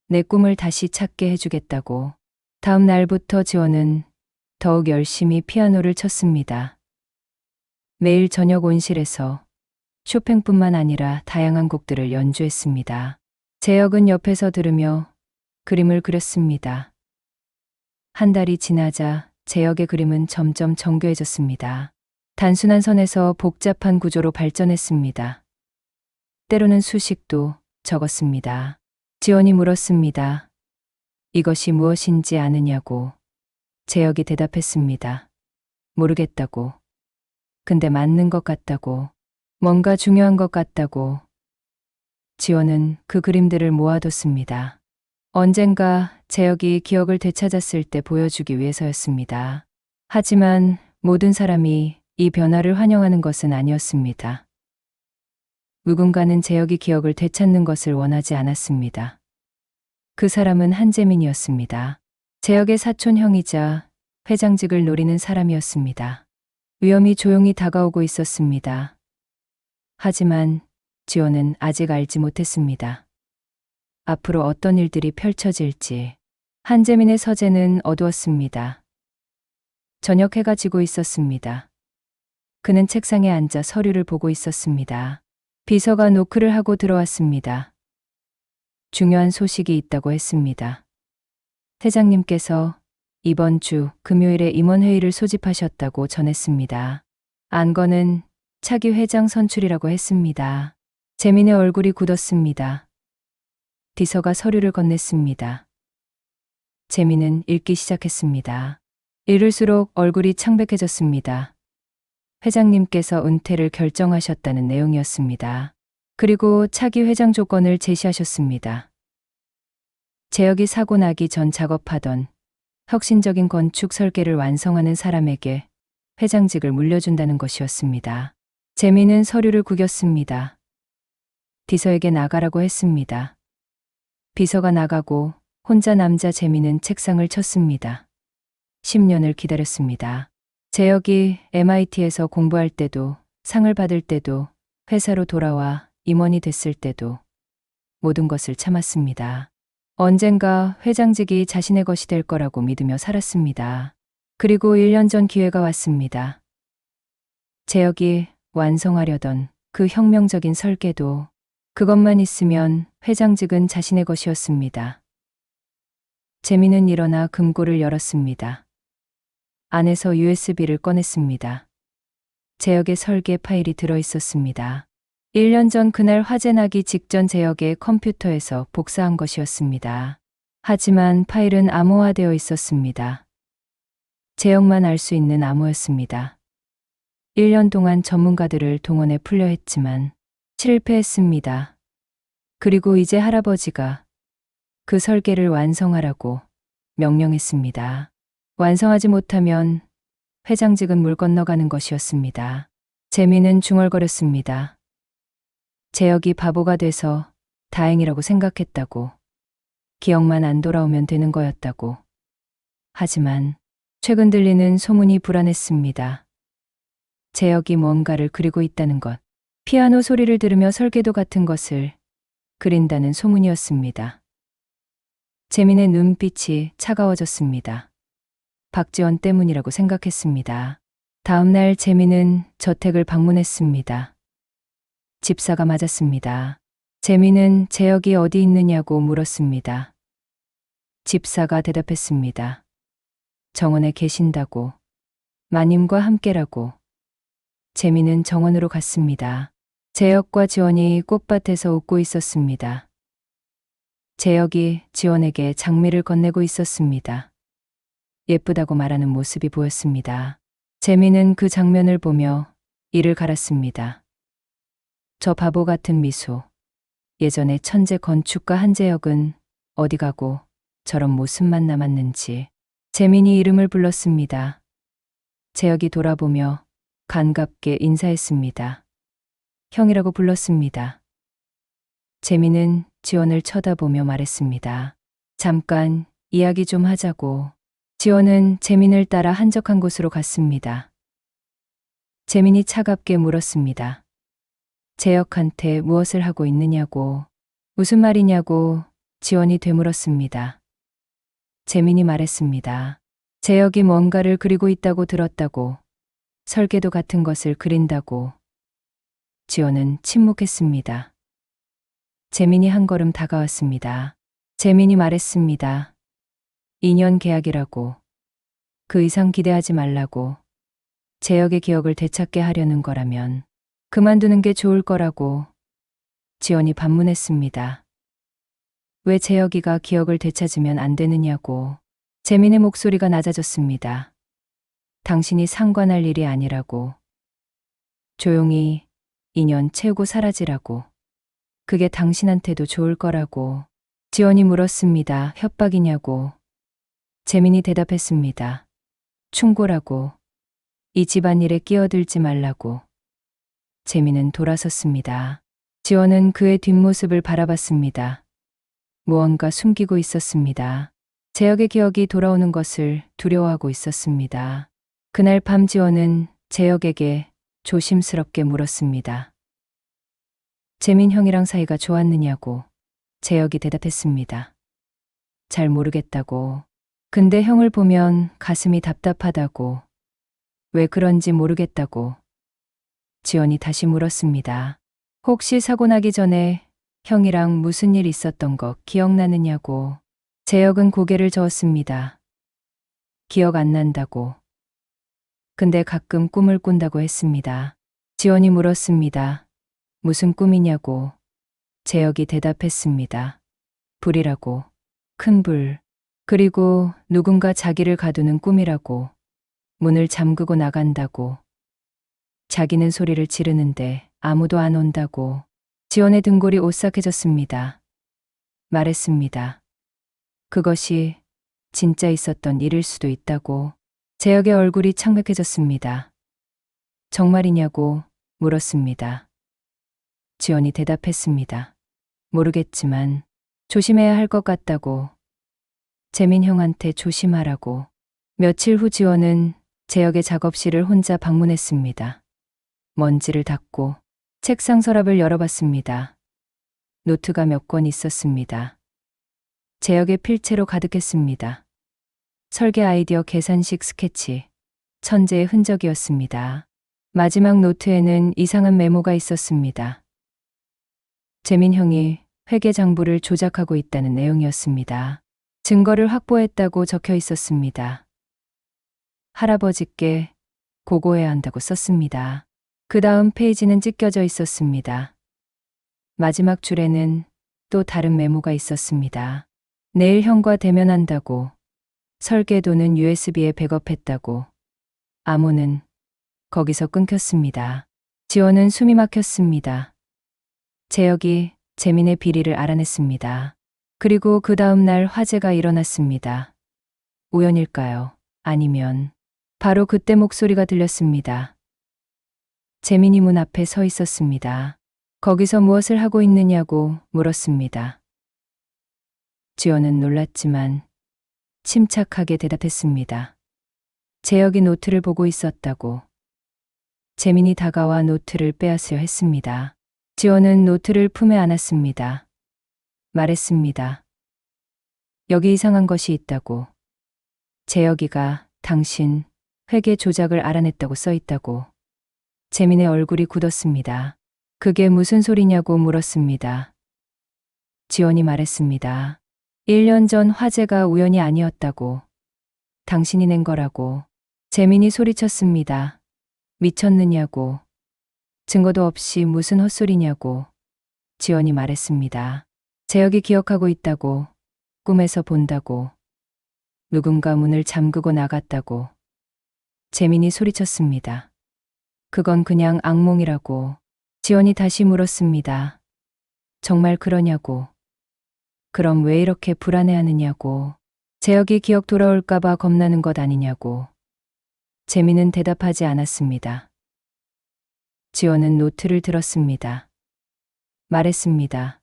내 꿈을 다시 찾게 해주겠다고. 다음 날부터 지원은 더욱 열심히 피아노를 쳤습니다. 매일 저녁 온실에서 쇼팽뿐만 아니라 다양한 곡들을 연주했습니다. 재혁은 옆에서 들으며 그림을 그렸습니다. 한 달이 지나자 재혁의 그림은 점점 정교해졌습니다. 단순한 선에서 복잡한 구조로 발전했습니다. 때로는 수식도 적었습니다. 지원이 물었습니다. 이것이 무엇인지 아느냐고. 재혁이 대답했습니다. 모르겠다고. 근데 맞는 것 같다고. 뭔가 중요한 것 같다고. 지원은 그 그림들을 모아뒀습니다. 언젠가 재혁이 기억을 되찾았을 때 보여주기 위해서였습니다. 하지만 모든 사람이 이 변화를 환영하는 것은 아니었습니다. 누군가는 재혁이 기억을 되찾는 것을 원하지 않았습니다. 그 사람은 한재민이었습니다. 재혁의 사촌 형이자 회장직을 노리는 사람이었습니다. 위험이 조용히 다가오고 있었습니다. 하지만 지원은 아직 알지 못했습니다. 앞으로 어떤 일들이 펼쳐질지. 한재민의 서재는 어두웠습니다. 저녁 해가 지고 있었습니다. 그는 책상에 앉아 서류를 보고 있었습니다. 비서가 노크를 하고 들어왔습니다. 중요한 소식이 있다고 했습니다. 회장님께서 이번 주 금요일에 임원회의를 소집하셨다고 전했습니다. 안건은 차기 회장 선출이라고 했습니다. 재민의 얼굴이 굳었습니다. 비서가 서류를 건넸습니다. 재민은 읽기 시작했습니다. 읽을수록 얼굴이 창백해졌습니다. 회장님께서 은퇴를 결정하셨다는 내용이었습니다. 그리고 차기 회장 조건을 제시하셨습니다. 재혁이 사고 나기 전 작업하던 혁신적인 건축 설계를 완성하는 사람에게 회장직을 물려준다는 것이었습니다. 재민은 서류를 구겼습니다. 비서에게 나가라고 했습니다. 비서가 나가고 혼자 남자 재민은 책상을 쳤습니다. 10년을 기다렸습니다. 재혁이 MIT에서 공부할 때도, 상을 받을 때도, 회사로 돌아와 임원이 됐을 때도 모든 것을 참았습니다. 언젠가 회장직이 자신의 것이 될 거라고 믿으며 살았습니다. 그리고 1년 전 기회가 왔습니다. 재혁이 완성하려던 그 혁명적인 설계도 그것만 있으면 회장직은 자신의 것이었습니다. 재민은 일어나 금고를 열었습니다. 안에서 USB를 꺼냈습니다. 재혁의 설계 파일이 들어있었습니다. 1년 전 그날 화재 나기 직전 재혁의 컴퓨터에서 복사한 것이었습니다. 하지만 파일은 암호화되어 있었습니다. 재혁만 알 수 있는 암호였습니다. 1년 동안 전문가들을 동원해 풀려 했지만 실패했습니다. 그리고 이제 할아버지가 그 설계를 완성하라고 명령했습니다. 완성하지 못하면 회장직은 물 건너가는 것이었습니다. 재민은 중얼거렸습니다. 재혁이 바보가 돼서 다행이라고 생각했다고. 기억만 안 돌아오면 되는 거였다고. 하지만 최근 들리는 소문이 불안했습니다. 재혁이 뭔가를 그리고 있다는 것. 피아노 소리를 들으며 설계도 같은 것을 그린다는 소문이었습니다. 재민의 눈빛이 차가워졌습니다. 박지원 때문이라고 생각했습니다. 다음 날 재민은 저택을 방문했습니다. 집사가 맞았습니다. 재민은 재혁이 어디 있느냐고 물었습니다. 집사가 대답했습니다. 정원에 계신다고. 마님과 함께라고. 재민은 정원으로 갔습니다. 재혁과 지원이 꽃밭에서 웃고 있었습니다. 재혁이 지원에게 장미를 건네고 있었습니다. 예쁘다고 말하는 모습이 보였습니다. 재민은 그 장면을 보며 이를 갈았습니다. 저 바보 같은 미소. 예전에 천재 건축가 한재혁은 어디 가고 저런 모습만 남았는지. 재민이 이름을 불렀습니다. 재혁이 돌아보며 반갑게 인사했습니다. 형이라고 불렀습니다. 재민은 지원을 쳐다보며 말했습니다. 잠깐 이야기 좀 하자고. 지원은 재민을 따라 한적한 곳으로 갔습니다. 재민이 차갑게 물었습니다. 재혁한테 무엇을 하고 있느냐고. 무슨 말이냐고 지원이 되물었습니다. 재민이 말했습니다. 재혁이 뭔가를 그리고 있다고 들었다고. 설계도 같은 것을 그린다고. 지원은 침묵했습니다. 재민이 한 걸음 다가왔습니다. 재민이 말했습니다. 2년 계약이라고. 그 이상 기대하지 말라고. 재혁의 기억을 되찾게 하려는 거라면 그만두는 게 좋을 거라고. 지원이 반문했습니다. 왜 재혁이가 기억을 되찾으면 안 되느냐고. 재민의 목소리가 낮아졌습니다. 당신이 상관할 일이 아니라고. 조용히 2년 채우고 사라지라고. 그게 당신한테도 좋을 거라고. 지원이 물었습니다. 협박이냐고. 재민이 대답했습니다. 충고라고. 이 집안일에 끼어들지 말라고. 재민은 돌아섰습니다. 지원은 그의 뒷모습을 바라봤습니다. 무언가 숨기고 있었습니다. 재혁의 기억이 돌아오는 것을 두려워하고 있었습니다. 그날 밤 지원은 재혁에게 조심스럽게 물었습니다. 재민 형이랑 사이가 좋았느냐고. 재혁이 대답했습니다. 잘 모르겠다고. 근데 형을 보면 가슴이 답답하다고. 왜 그런지 모르겠다고. 지원이 다시 물었습니다. 혹시 사고 나기 전에 형이랑 무슨 일 있었던 거 기억나느냐고. 재혁은 고개를 저었습니다. 기억 안 난다고. 근데 가끔 꿈을 꾼다고 했습니다. 지원이 물었습니다. 무슨 꿈이냐고. 재혁이 대답했습니다. 불이라고. 큰 불. 그리고 누군가 자기를 가두는 꿈이라고. 문을 잠그고 나간다고. 자기는 소리를 지르는데 아무도 안 온다고. 지원의 등골이 오싹해졌습니다. 말했습니다. 그것이 진짜 있었던 일일 수도 있다고. 재혁의 얼굴이 창백해졌습니다. 정말이냐고 물었습니다. 지원이 대답했습니다. 모르겠지만 조심해야 할 것 같다고. 재민 형한테 조심하라고. 며칠 후 지원은 재혁의 작업실을 혼자 방문했습니다. 먼지를 닦고 책상 서랍을 열어봤습니다. 노트가 몇 권 있었습니다. 재혁의 필체로 가득했습니다. 설계 아이디어 계산식 스케치, 천재의 흔적이었습니다. 마지막 노트에는 이상한 메모가 있었습니다. 재민 형이 회계 장부를 조작하고 있다는 내용이었습니다. 증거를 확보했다고 적혀 있었습니다. 할아버지께 고고해야 한다고 썼습니다. 그 다음 페이지는 찢겨져 있었습니다. 마지막 줄에는 또 다른 메모가 있었습니다. 내일 형과 대면한다고. 설계도는 USB에 백업했다고. 암호는 거기서 끊겼습니다. 지원은 숨이 막혔습니다. 재혁이 재민의 비리를 알아냈습니다. 그리고 그 다음 날 화재가 일어났습니다. 우연일까요? 아니면 바로 그때 목소리가 들렸습니다. 재민이 문 앞에 서 있었습니다. 거기서 무엇을 하고 있느냐고 물었습니다. 지원은 놀랐지만 침착하게 대답했습니다. 재혁이 노트를 보고 있었다고. 재민이 다가와 노트를 빼앗으려 했습니다. 지원은 노트를 품에 안았습니다. 말했습니다. 여기 이상한 것이 있다고. 재혁이가 당신 회계 조작을 알아냈다고 써 있다고. 재민의 얼굴이 굳었습니다. 그게 무슨 소리냐고 물었습니다. 지원이 말했습니다. 1년 전 화재가 우연이 아니었다고. 당신이 낸 거라고. 재민이 소리쳤습니다. 미쳤느냐고. 증거도 없이 무슨 헛소리냐고. 지원이 말했습니다. 재혁이 기억하고 있다고. 꿈에서 본다고. 누군가 문을 잠그고 나갔다고. 재민이 소리쳤습니다. 그건 그냥 악몽이라고. 지원이 다시 물었습니다. 정말 그러냐고. 그럼 왜 이렇게 불안해하느냐고. 재혁이 기억 돌아올까봐 겁나는 것 아니냐고. 재민은 대답하지 않았습니다. 지원은 노트를 들었습니다. 말했습니다.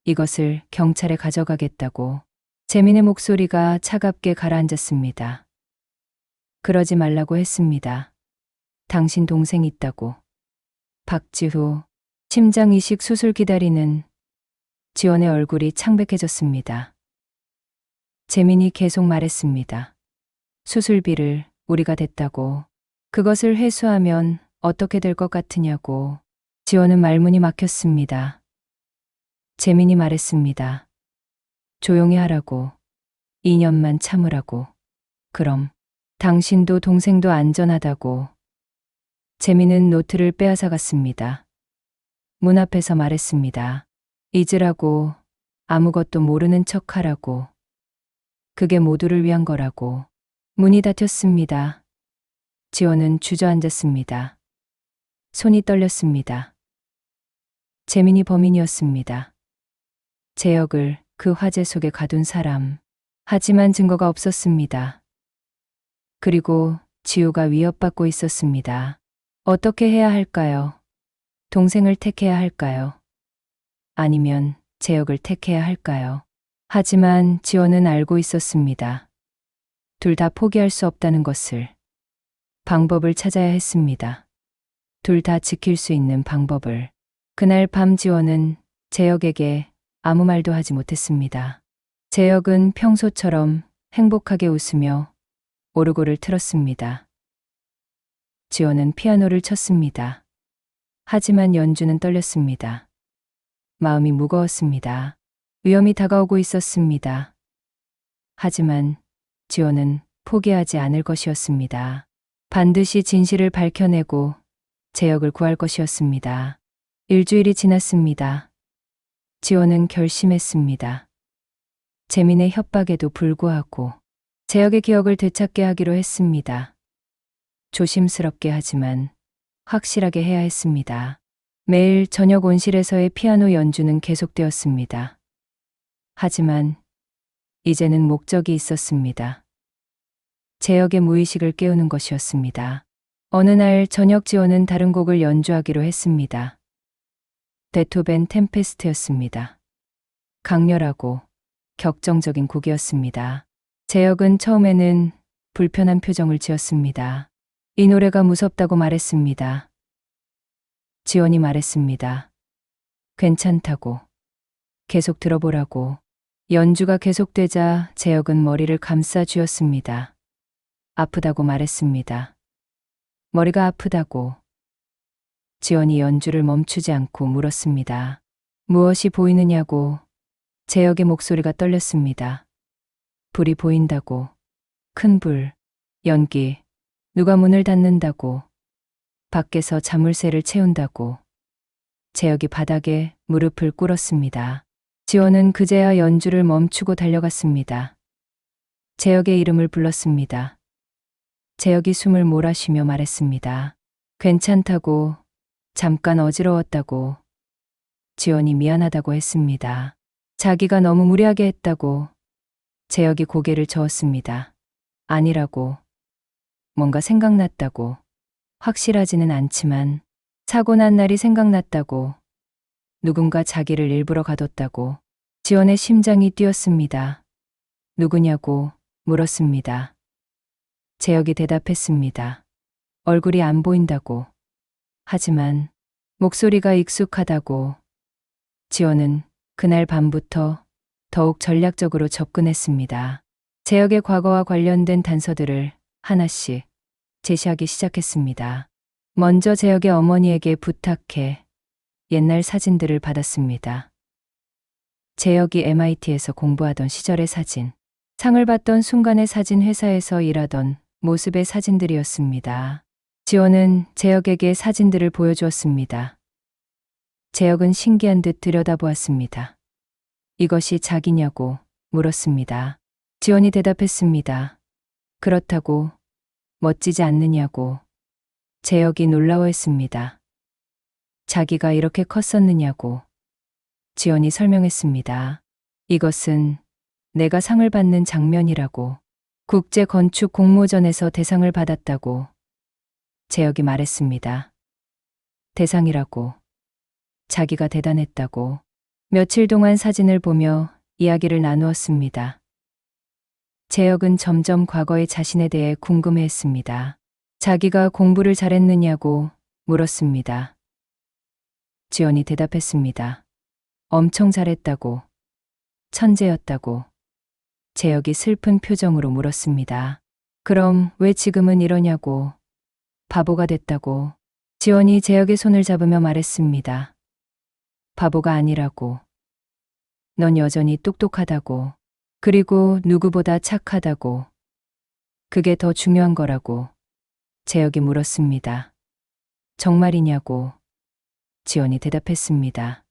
이것을 경찰에 가져가겠다고. 재민의 목소리가 차갑게 가라앉았습니다. 그러지 말라고 했습니다. 당신 동생 있다고. 박지후, 심장 이식 수술 기다리는. 지원의 얼굴이 창백해졌습니다. 재민이 계속 말했습니다. 수술비를 우리가 댔다고. 그것을 회수하면 어떻게 될 것 같으냐고. 지원은 말문이 막혔습니다. 재민이 말했습니다. 조용히 하라고. 2년만 참으라고. 그럼 당신도 동생도 안전하다고. 재민은 노트를 빼앗아 갔습니다. 문 앞에서 말했습니다. 잊으라고. 아무것도 모르는 척하라고. 그게 모두를 위한 거라고. 문이 닫혔습니다. 지원은 주저앉았습니다. 손이 떨렸습니다. 재민이 범인이었습니다. 재혁을 그 화재 속에 가둔 사람. 하지만 증거가 없었습니다. 그리고 지우가 위협받고 있었습니다. 어떻게 해야 할까요? 동생을 택해야 할까요? 아니면 재혁을 택해야 할까요? 하지만 지원은 알고 있었습니다. 둘 다 포기할 수 없다는 것을. 방법을 찾아야 했습니다. 둘 다 지킬 수 있는 방법을. 그날 밤 지원은 재혁에게 아무 말도 하지 못했습니다. 재혁은 평소처럼 행복하게 웃으며 오르골을 틀었습니다. 지원은 피아노를 쳤습니다. 하지만 연주는 떨렸습니다. 마음이 무거웠습니다. 위험이 다가오고 있었습니다. 하지만 지원은 포기하지 않을 것이었습니다. 반드시 진실을 밝혀내고 재혁을 구할 것이었습니다. 일주일이 지났습니다. 지원은 결심했습니다. 재민의 협박에도 불구하고 재혁의 기억을 되찾게 하기로 했습니다. 조심스럽게 하지만 확실하게 해야 했습니다. 매일 저녁 온실에서의 피아노 연주는 계속되었습니다. 하지만 이제는 목적이 있었습니다. 재혁의 무의식을 깨우는 것이었습니다. 어느 날 저녁 지원은 다른 곡을 연주하기로 했습니다. 베토벤 템페스트였습니다. 강렬하고 격정적인 곡이었습니다. 재혁은 처음에는 불편한 표정을 지었습니다. 이 노래가 무섭다고 말했습니다. 지원이 말했습니다. 괜찮다고. 계속 들어보라고. 연주가 계속되자 재혁은 머리를 감싸 쥐었습니다. 아프다고 말했습니다. 머리가 아프다고. 지원이 연주를 멈추지 않고 물었습니다. 무엇이 보이느냐고. 재혁의 목소리가 떨렸습니다. 불이 보인다고. 큰 불, 연기, 누가 문을 닫는다고. 밖에서 자물쇠를 채운다고. 재혁이 바닥에 무릎을 꿇었습니다. 지원은 그제야 연주를 멈추고 달려갔습니다. 재혁의 이름을 불렀습니다. 재혁이 숨을 몰아쉬며 말했습니다. 괜찮다고. 잠깐 어지러웠다고. 지원이 미안하다고 했습니다. 자기가 너무 무리하게 했다고. 재혁이 고개를 저었습니다. 아니라고. 뭔가 생각났다고. 확실하지는 않지만 사고 난 날이 생각났다고. 누군가 자기를 일부러 가뒀다고. 지원의 심장이 뛰었습니다. 누구냐고 물었습니다. 재혁이 대답했습니다. 얼굴이 안 보인다고. 하지만 목소리가 익숙하다고. 지원은 그날 밤부터 더욱 전략적으로 접근했습니다. 재혁의 과거와 관련된 단서들을 하나씩 제시하기 시작했습니다. 먼저 재혁의 어머니에게 부탁해 옛날 사진들을 받았습니다. 재혁이 MIT에서 공부하던 시절의 사진, 상을 받던 순간의 사진, 회사에서 일하던 모습의 사진들이었습니다. 지원은 재혁에게 사진들을 보여주었습니다. 재혁은 신기한 듯 들여다보았습니다. 이것이 자기냐고 물었습니다. 지원이 대답했습니다. 그렇다고 멋지지 않느냐고. 재혁이 놀라워했습니다. 자기가 이렇게 컸었느냐고. 지원이 설명했습니다. 이것은 내가 상을 받는 장면이라고. 국제건축 공모전에서 대상을 받았다고. 재혁이 말했습니다. 대상이라고. 자기가 대단했다고. 며칠 동안 사진을 보며 이야기를 나누었습니다. 재혁은 점점 과거의 자신에 대해 궁금해했습니다. 자기가 공부를 잘했느냐고 물었습니다. 지원이 대답했습니다. 엄청 잘했다고. 천재였다고. 재혁이 슬픈 표정으로 물었습니다. 그럼 왜 지금은 이러냐고. 바보가 됐다고. 지원이 재혁의 손을 잡으며 말했습니다. 바보가 아니라고. 넌 여전히 똑똑하다고. 그리고 누구보다 착하다고. 그게 더 중요한 거라고. 재혁이 물었습니다. 정말이냐고. 지원이 대답했습니다.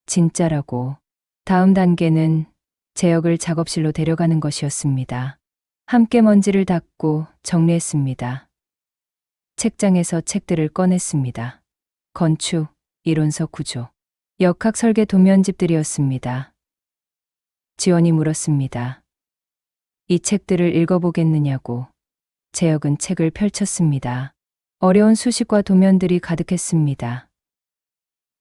진짜라고. 다음 단계는 재혁을 작업실로 데려가는 것이었습니다. 함께 먼지를 닦고 정리했습니다. 책장에서 책들을 꺼냈습니다. 건축, 이론서 구조, 역학 설계 도면집들이었습니다. 지원이 물었습니다. 이 책들을 읽어보겠느냐고. 재혁은 책을 펼쳤습니다. 어려운 수식과 도면들이 가득했습니다.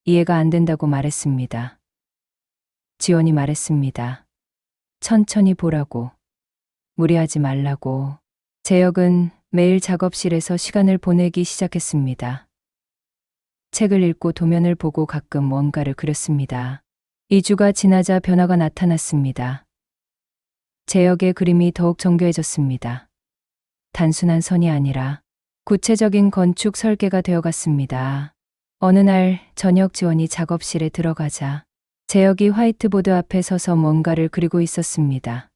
이해가 안 된다고 말했습니다. 지원이 말했습니다. 천천히 보라고. 무리하지 말라고. 재혁은 매일 작업실에서 시간을 보내기 시작했습니다. 책을 읽고 도면을 보고 가끔 뭔가를 그렸습니다. 2주가 지나자 변화가 나타났습니다. 재혁의 그림이 더욱 정교해졌습니다. 단순한 선이 아니라 구체적인 건축 설계가 되어갔습니다. 어느 날 저녁 지원이 작업실에 들어가자 재혁이 화이트보드 앞에 서서 뭔가를 그리고 있었습니다.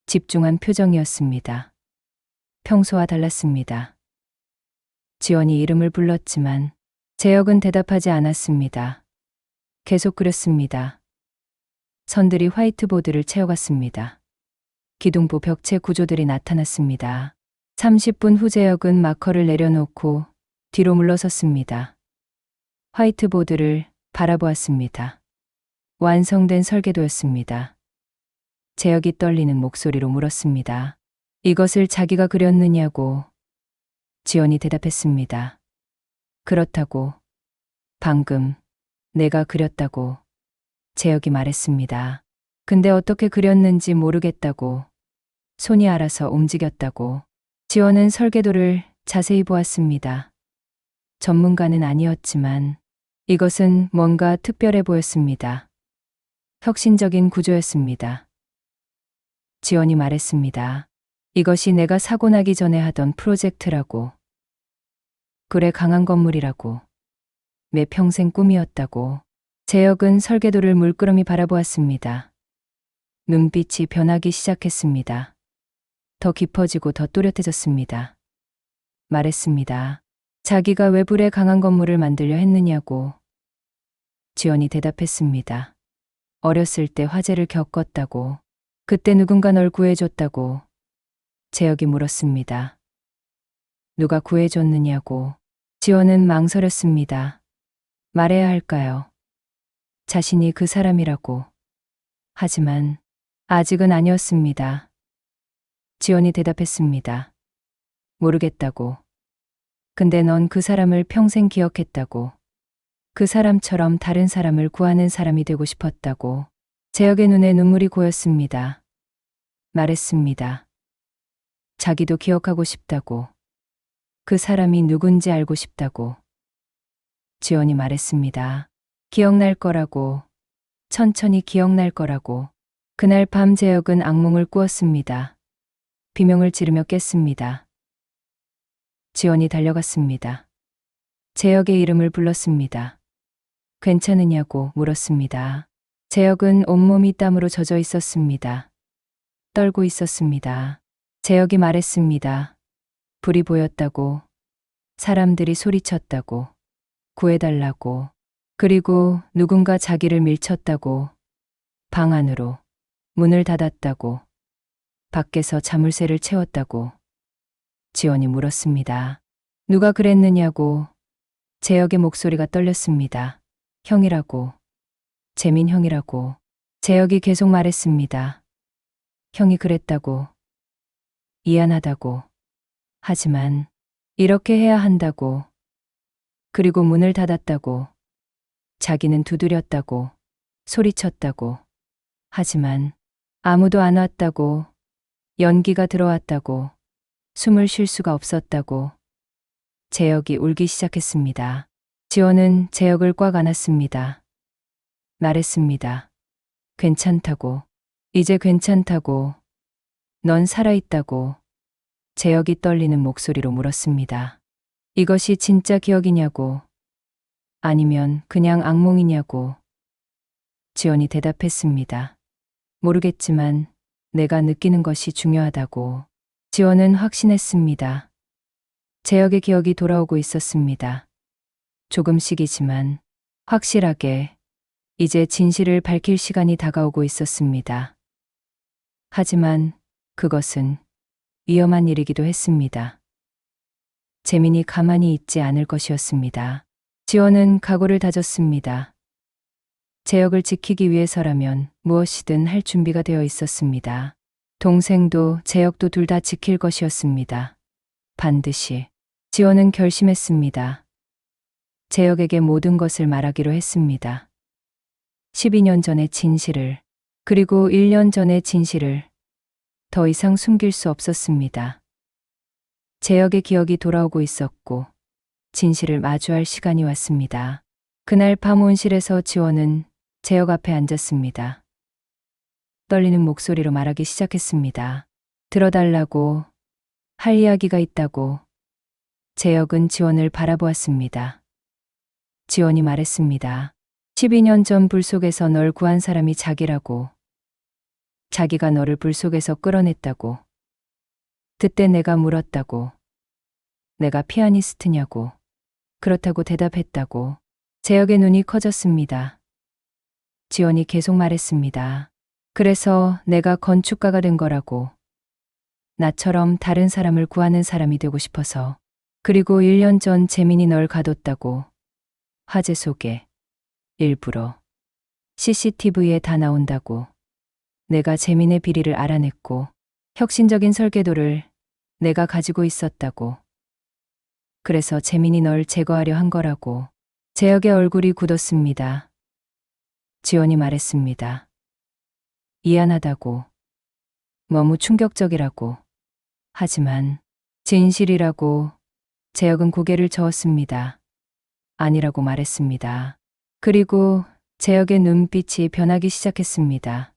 집중한 표정이었습니다. 평소와 달랐습니다. 지원이 이름을 불렀지만 재혁은 대답하지 않았습니다. 계속 그렸습니다. 선들이 화이트보드를 채워갔습니다. 기둥부 벽체 구조들이 나타났습니다. 30분 후 재혁은 마커를 내려놓고 뒤로 물러섰습니다. 화이트보드를 바라보았습니다. 완성된 설계도였습니다. 재혁이 떨리는 목소리로 물었습니다. 이것을 자기가 그렸느냐고. 지원이 대답했습니다. 그렇다고. 방금 내가 그렸다고. 재혁이 말했습니다. 근데 어떻게 그렸는지 모르겠다고. 손이 알아서 움직였다고. 지원은 설계도를 자세히 보았습니다. 전문가는 아니었지만 이것은 뭔가 특별해 보였습니다. 혁신적인 구조였습니다. 지원이 말했습니다. 이것이 내가 사고 나기 전에 하던 프로젝트라고. 그래, 강한 건물이라고. 내 평생 꿈이었다고. 재혁은 설계도를 물끄러미 바라보았습니다. 눈빛이 변하기 시작했습니다. 더 깊어지고 더 또렷해졌습니다. 말했습니다. 자기가 왜 불에 강한 건물을 만들려 했느냐고. 지원이 대답했습니다. 어렸을 때 화재를 겪었다고. 그때 누군가 널 구해줬다고. 재혁이 물었습니다. 누가 구해줬느냐고. 지원은 망설였습니다. 말해야 할까요? 자신이 그 사람이라고. 하지만 아직은 아니었습니다. 지원이 대답했습니다. 모르겠다고. 근데 넌 그 사람을 평생 기억했다고. 그 사람처럼 다른 사람을 구하는 사람이 되고 싶었다고. 재혁의 눈에 눈물이 고였습니다. 말했습니다. 자기도 기억하고 싶다고. 그 사람이 누군지 알고 싶다고. 지원이 말했습니다. 기억날 거라고. 천천히 기억날 거라고. 그날 밤 재혁은 악몽을 꾸었습니다. 비명을 지르며 깼습니다. 지원이 달려갔습니다. 재혁의 이름을 불렀습니다. 괜찮으냐고 물었습니다. 재혁은 온몸이 땀으로 젖어 있었습니다. 떨고 있었습니다. 재혁이 말했습니다. 불이 보였다고, 사람들이 소리쳤다고, 구해달라고, 그리고 누군가 자기를 밀쳤다고, 방 안으로 문을 닫았다고, 밖에서 자물쇠를 채웠다고. 지원이 물었습니다. 누가 그랬느냐고. 재혁의 목소리가 떨렸습니다. 형이라고. 재민 형이라고. 재혁이 계속 말했습니다. 형이 그랬다고. 미안하다고. 하지만 이렇게 해야 한다고. 그리고 문을 닫았다고. 자기는 두드렸다고. 소리쳤다고. 하지만 아무도 안 왔다고. 연기가 들어왔다고. 숨을 쉴 수가 없었다고. 재혁이 울기 시작했습니다. 지원은 재혁을 꽉 안았습니다. 말했습니다. 괜찮다고. 이제 괜찮다고. 넌 살아있다고. 재혁이 떨리는 목소리로 물었습니다. 이것이 진짜 기억이냐고. 아니면 그냥 악몽이냐고. 지원이 대답했습니다. 모르겠지만 내가 느끼는 것이 중요하다고. 지원은 확신했습니다. 재혁의 기억이 돌아오고 있었습니다. 조금씩이지만 확실하게 이제 진실을 밝힐 시간이 다가오고 있었습니다. 하지만 그것은 위험한 일이기도 했습니다. 재민이 가만히 있지 않을 것이었습니다. 지원은 각오를 다졌습니다. 재혁을 지키기 위해서라면 무엇이든 할 준비가 되어 있었습니다. 동생도 재혁도 둘 다 지킬 것이었습니다. 반드시. 지원은 결심했습니다. 재혁에게 모든 것을 말하기로 했습니다. 12년 전의 진실을, 그리고 1년 전의 진실을 더 이상 숨길 수 없었습니다. 재혁의 기억이 돌아오고 있었고 진실을 마주할 시간이 왔습니다. 그날 밤 온실에서 지원은 재혁 앞에 앉았습니다. 떨리는 목소리로 말하기 시작했습니다. 들어달라고, 할 이야기가 있다고. 재혁은 지원을 바라보았습니다. 지원이 말했습니다. 12년 전 불 속에서 널 구한 사람이 자기라고. 자기가 너를 불 속에서 끌어냈다고. 그때 내가 물었다고. 내가 피아니스트냐고. 그렇다고 대답했다고. 재혁의 눈이 커졌습니다. 지원이 계속 말했습니다. 그래서 내가 건축가가 된 거라고. 나처럼 다른 사람을 구하는 사람이 되고 싶어서. 그리고 1년 전 재민이 널 가뒀다고. 화재 속에. 일부러. CCTV에 다 나온다고. 내가 재민의 비리를 알아냈고 혁신적인 설계도를 내가 가지고 있었다고. 그래서 재민이 널 제거하려 한 거라고. 재혁의 얼굴이 굳었습니다. 지원이 말했습니다. 미안하다고. 너무 충격적이라고. 하지만 진실이라고. 재혁은 고개를 저었습니다. 아니라고 말했습니다. 그리고 재혁의 눈빛이 변하기 시작했습니다.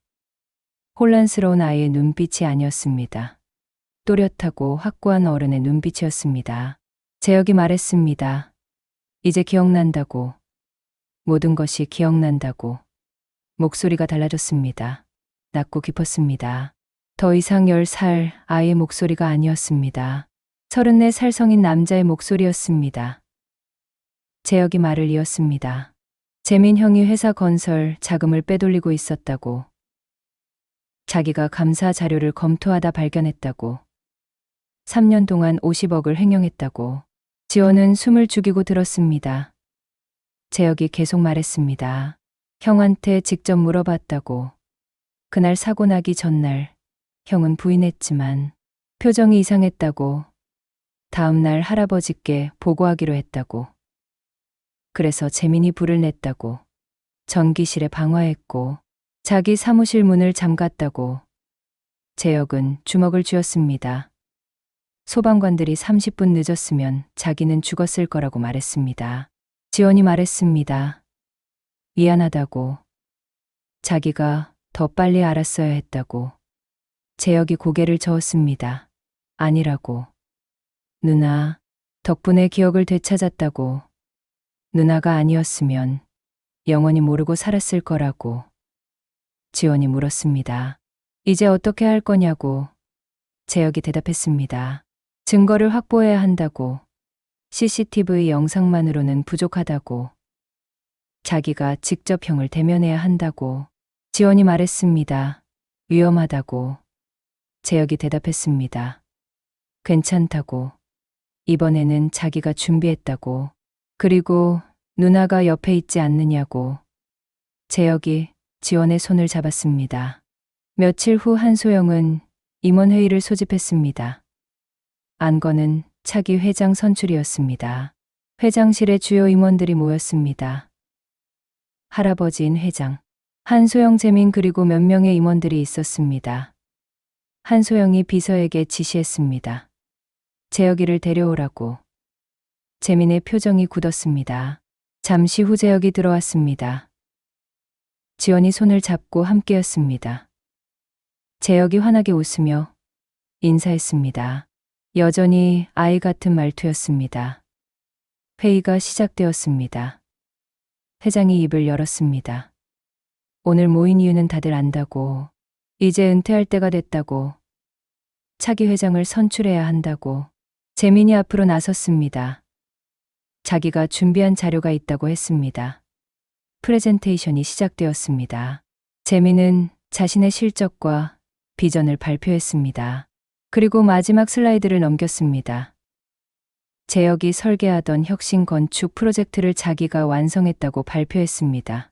혼란스러운 아이의 눈빛이 아니었습니다. 또렷하고 확고한 어른의 눈빛이었습니다. 재혁이 말했습니다. 이제 기억난다고. 모든 것이 기억난다고. 목소리가 달라졌습니다. 낮고 깊었습니다. 더 이상 10살 아이의 목소리가 아니었습니다. 34살 성인 남자의 목소리였습니다. 재혁이 말을 이었습니다. 재민 형이 회사 건설 자금을 빼돌리고 있었다고. 자기가 감사 자료를 검토하다 발견했다고. 3년 동안 50억을 횡령했다고. 지원은 숨을 죽이고 들었습니다. 재혁이 계속 말했습니다. 형한테 직접 물어봤다고. 그날 사고 나기 전날 형은 부인했지만 표정이 이상했다고. 다음 날 할아버지께 보고하기로 했다고. 그래서 재민이 불을 냈다고. 전기실에 방화했고 자기 사무실 문을 잠갔다고. 재혁은 주먹을 쥐었습니다. 소방관들이 30분 늦었으면 자기는 죽었을 거라고 말했습니다. 지원이 말했습니다. 미안하다고. 자기가 더 빨리 알았어야 했다고. 재혁이 고개를 저었습니다. 아니라고. 누나, 덕분에 기억을 되찾았다고. 누나가 아니었으면 영원히 모르고 살았을 거라고. 지원이 물었습니다. 이제 어떻게 할 거냐고. 재혁이 대답했습니다. 증거를 확보해야 한다고. CCTV 영상만으로는 부족하다고. 자기가 직접 형을 대면해야 한다고. 지원이 말했습니다. 위험하다고. 재혁이 대답했습니다. 괜찮다고. 이번에는 자기가 준비했다고. 그리고 누나가 옆에 있지 않느냐고. 재혁이 지원의 손을 잡았습니다. 며칠 후 한소영은 임원회의를 소집했습니다. 안건은 차기 회장 선출이었습니다. 회장실에 주요 임원들이 모였습니다. 할아버지인 회장, 한소영 재민 그리고 몇 명의 임원들이 있었습니다. 한소영이 비서에게 지시했습니다. 재혁이를 데려오라고. 재민의 표정이 굳었습니다. 잠시 후 재혁이 들어왔습니다. 지원이 손을 잡고 함께였습니다. 재혁이 환하게 웃으며 인사했습니다. 여전히 아이 같은 말투였습니다. 회의가 시작되었습니다. 회장이 입을 열었습니다. 오늘 모인 이유는 다들 안다고. 이제 은퇴할 때가 됐다고. 차기 회장을 선출해야 한다고. 재민이 앞으로 나섰습니다. 자기가 준비한 자료가 있다고 했습니다. 프레젠테이션이 시작되었습니다. 재민은 자신의 실적과 비전을 발표했습니다. 그리고 마지막 슬라이드를 넘겼습니다. 재혁이 설계하던 혁신 건축 프로젝트를 자기가 완성했다고 발표했습니다.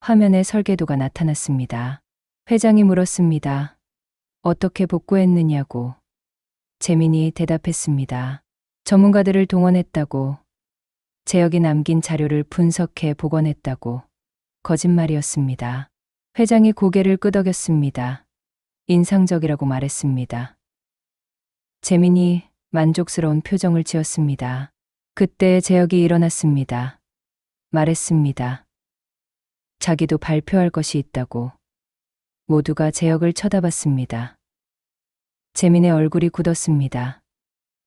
화면에 설계도가 나타났습니다. 회장이 물었습니다. 어떻게 복구했느냐고. 재민이 대답했습니다. 전문가들을 동원했다고. 재혁이 남긴 자료를 분석해 복원했다고. 거짓말이었습니다. 회장이 고개를 끄덕였습니다. 인상적이라고 말했습니다. 재민이 만족스러운 표정을 지었습니다. 그때 재혁이 일어났습니다. 말했습니다. 자기도 발표할 것이 있다고. 모두가 재혁을 쳐다봤습니다. 재민의 얼굴이 굳었습니다.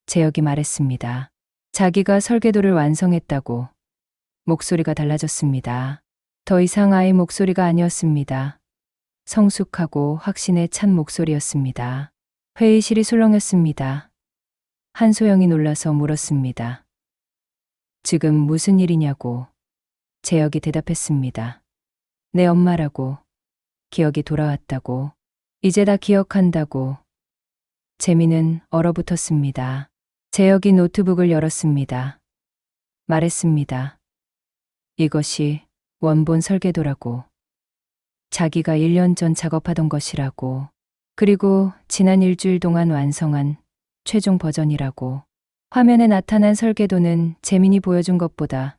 재혁이 말했습니다. 자기가 설계도를 완성했다고. 목소리가 달라졌습니다. 더 이상 아이 목소리가 아니었습니다. 성숙하고 확신에 찬 목소리였습니다. 회의실이 술렁였습니다. 한소영이 놀라서 물었습니다. 지금 무슨 일이냐고. 재혁이 대답했습니다. 내 엄마라고. 기억이 돌아왔다고. 이제 다 기억한다고. 재민은 얼어붙었습니다. 재혁이 노트북을 열었습니다. 말했습니다. 이것이 원본 설계도라고. 자기가 1년 전 작업하던 것이라고. 그리고 지난 일주일 동안 완성한 최종 버전이라고. 화면에 나타난 설계도는 재민이 보여준 것보다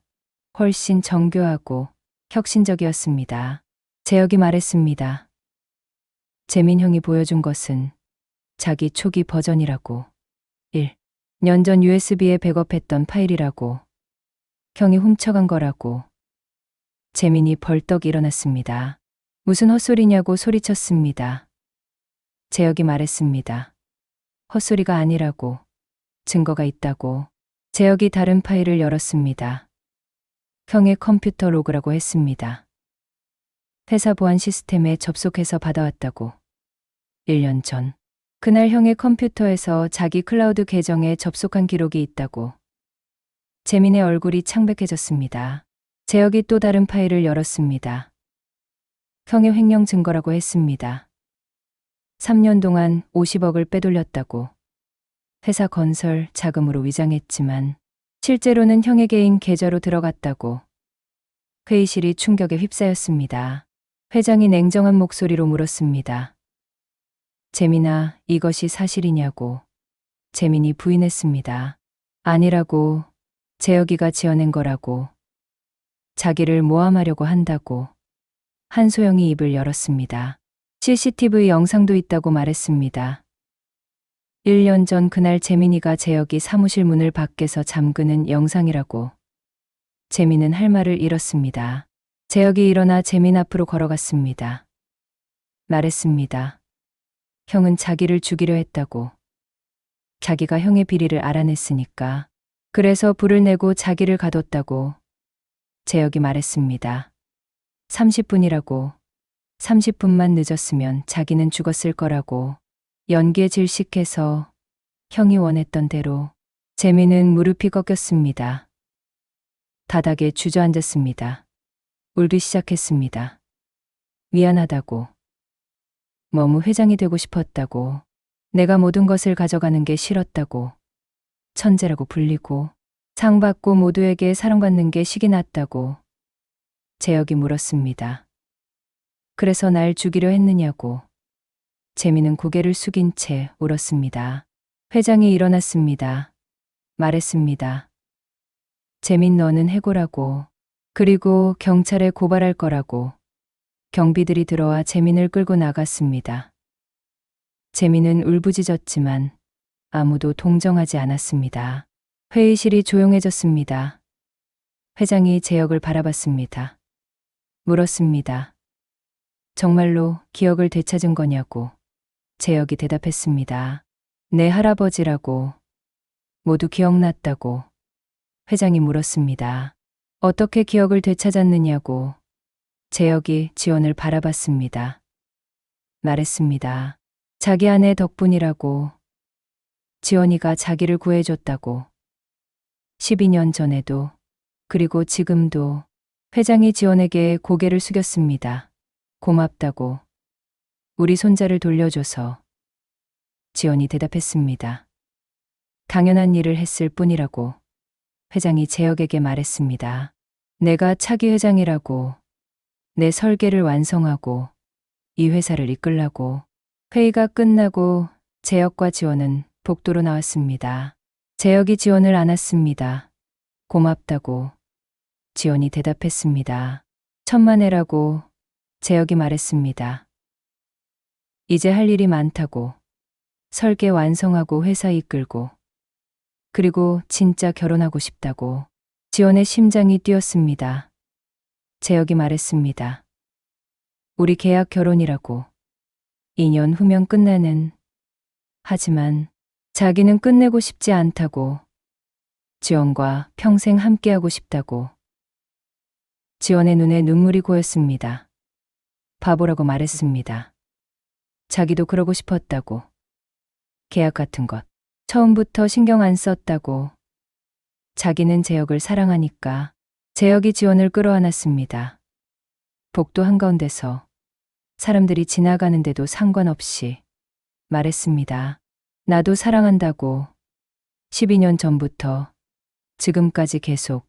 훨씬 정교하고 혁신적이었습니다. 재혁이 말했습니다. 재민 형이 보여준 것은 자기 초기 버전이라고. 1년 전 USB에 백업했던 파일이라고. 형이 훔쳐간 거라고. 재민이 벌떡 일어났습니다. 무슨 헛소리냐고 소리쳤습니다. 재혁이 말했습니다. 헛소리가 아니라고. 증거가 있다고. 재혁이 다른 파일을 열었습니다. 형의 컴퓨터 로그라고 했습니다. 회사 보안 시스템에 접속해서 받아왔다고. 1년 전. 그날 형의 컴퓨터에서 자기 클라우드 계정에 접속한 기록이 있다고. 재민의 얼굴이 창백해졌습니다. 재혁이 또 다른 파일을 열었습니다. 형의 횡령 증거라고 했습니다. 3년 동안 50억을 빼돌렸다고. 회사 건설 자금으로 위장했지만 실제로는 형의 개인 계좌로 들어갔다고. 회의실이 충격에 휩싸였습니다. 회장이 냉정한 목소리로 물었습니다. 재민아, 이것이 사실이냐고. 재민이 부인했습니다. 아니라고. 재혁이가 지어낸 거라고. 자기를 모함하려고 한다고. 한소영이 입을 열었습니다. CCTV 영상도 있다고 말했습니다. 1년 전 그날 재민이가 재혁이 사무실 문을 밖에서 잠그는 영상이라고. 재민은 할 말을 잃었습니다. 재혁이 일어나 재민 앞으로 걸어갔습니다. 말했습니다. 형은 자기를 죽이려 했다고. 자기가 형의 비리를 알아냈으니까. 그래서 불을 내고 자기를 가뒀다고. 재혁이 말했습니다. 30분이라고. 30분만 늦었으면 자기는 죽었을 거라고. 연기에 질식해서 형이 원했던 대로 재민은 무릎이 꺾였습니다. 바닥에 주저앉았습니다. 울기 시작했습니다. 미안하다고. 너무 회장이 되고 싶었다고. 내가 모든 것을 가져가는 게 싫었다고. 천재라고 불리고 상 받고 모두에게 사랑받는 게 식이 났다고. 재혁이 물었습니다. 그래서 날 죽이려 했느냐고. 재민은 고개를 숙인 채 울었습니다. 회장이 일어났습니다. 말했습니다. 재민 너는 해고라고. 그리고 경찰에 고발할 거라고. 경비들이 들어와 재민을 끌고 나갔습니다. 재민은 울부짖었지만 아무도 동정하지 않았습니다. 회의실이 조용해졌습니다. 회장이 재혁을 바라봤습니다. 물었습니다. 정말로 기억을 되찾은 거냐고. 재혁이 대답했습니다. 내 할아버지라고. 모두 기억났다고. 회장이 물었습니다. 어떻게 기억을 되찾았느냐고. 재혁이 지원을 바라봤습니다. 말했습니다. 자기 아내 덕분이라고. 지원이가 자기를 구해줬다고. 12년 전에도 그리고 지금도. 회장이 지원에게 고개를 숙였습니다. 고맙다고. 우리 손자를 돌려줘서. 지원이 대답했습니다. 당연한 일을 했을 뿐이라고. 회장이 재혁에게 말했습니다. 내가 차기 회장이라고. 내 설계를 완성하고 이 회사를 이끌라고. 회의가 끝나고 재혁과 지원은 복도로 나왔습니다. 재혁이 지원을 안았습니다. 고맙다고. 지원이 대답했습니다. 천만에라고. 재혁이 말했습니다. 이제 할 일이 많다고. 설계 완성하고 회사 이끌고. 그리고 진짜 결혼하고 싶다고. 지원의 심장이 뛰었습니다. 재혁이 말했습니다. 우리 계약 결혼이라고. 2년 후면 끝나는. 하지만 자기는 끝내고 싶지 않다고. 지원과 평생 함께하고 싶다고. 지원의 눈에 눈물이 고였습니다. 바보라고 말했습니다. 자기도 그러고 싶었다고. 계약 같은 것 처음부터 신경 안 썼다고. 자기는 재혁을 사랑하니까. 재혁이 지원을 끌어안았습니다. 복도 한가운데서 사람들이 지나가는데도 상관없이 말했습니다. 나도 사랑한다고. 12년 전부터 지금까지 계속.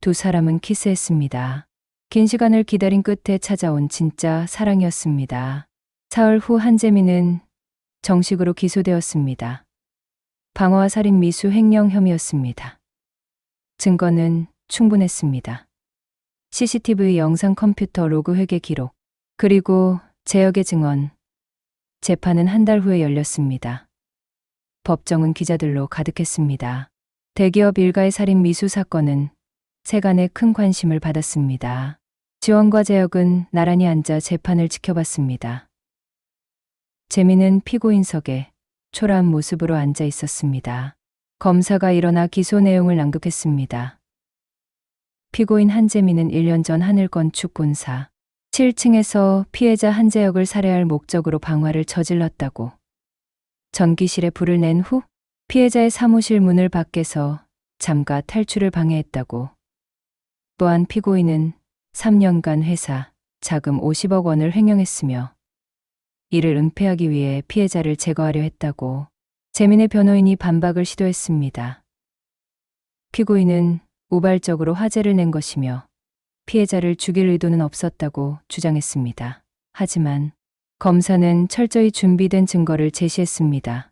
두 사람은 키스했습니다. 긴 시간을 기다린 끝에 찾아온 진짜 사랑이었습니다. 사흘 후 한재민은 정식으로 기소되었습니다. 방어와 살인 미수 횡령 혐의였습니다. 증거는 충분했습니다. CCTV 영상 컴퓨터 로그 회계 기록, 그리고 재혁의 증언. 재판은 한 달 후에 열렸습니다. 법정은 기자들로 가득했습니다. 대기업 일가의 살인 미수 사건은 세간의 큰 관심을 받았습니다. 지원과 재혁은 나란히 앉아 재판을 지켜봤습니다. 재민은 피고인석에 초라한 모습으로 앉아 있었습니다. 검사가 일어나 기소 내용을 낭독했습니다. 피고인 한재민은 1년 전 하늘건축본사 7층에서 피해자 한재혁을 살해할 목적으로 방화를 저질렀다고. 전기실에 불을 낸 후 피해자의 사무실 문을 밖에서 잠가 탈출을 방해했다고. 또한 피고인은 3년간 회사 자금 50억 원을 횡령했으며 이를 은폐하기 위해 피해자를 제거하려 했다고. 재민의 변호인이 반박을 시도했습니다. 피고인은 우발적으로 화재를 낸 것이며 피해자를 죽일 의도는 없었다고 주장했습니다. 하지만 검사는 철저히 준비된 증거를 제시했습니다.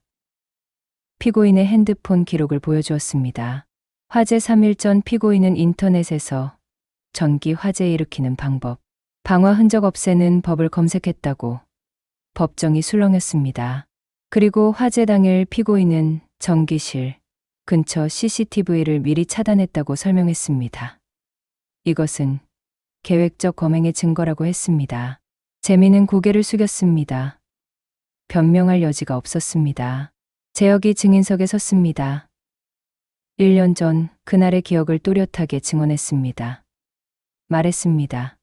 피고인의 핸드폰 기록을 보여주었습니다. 화재 3일 전 피고인은 인터넷에서 전기 화재 일으키는 방법, 방화 흔적 없애는 법을 검색했다고. 법정이 술렁였습니다. 그리고 화재 당일 피고인은 전기실 근처 CCTV를 미리 차단했다고 설명했습니다. 이것은 계획적 범행의 증거라고 했습니다. 재민은 고개를 숙였습니다. 변명할 여지가 없었습니다. 재혁이 증인석에 섰습니다. 1년 전 그날의 기억을 또렷하게 증언했습니다. 말했습니다.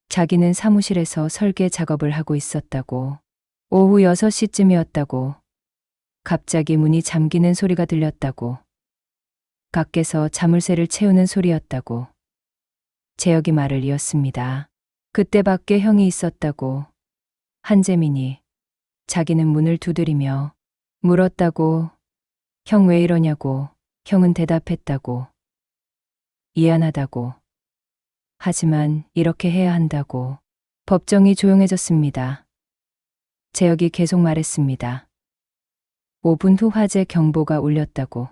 자기는 사무실에서 설계 작업을 하고 있었다고, 오후 6시쯤이었다고, 갑자기 문이 잠기는 소리가 들렸다고, 밖에서 자물쇠를 채우는 소리였다고. 재혁이 말을 이었습니다. 그때 밖에 형이 있었다고. 한재민이 자기는 문을 두드리며 물었다고. 형 왜 이러냐고. 형은 대답했다고. 미안하다고. 하지만 이렇게 해야 한다고. 법정이 조용해졌습니다. 재혁이 계속 말했습니다. 5분 후 화재 경보가 울렸다고.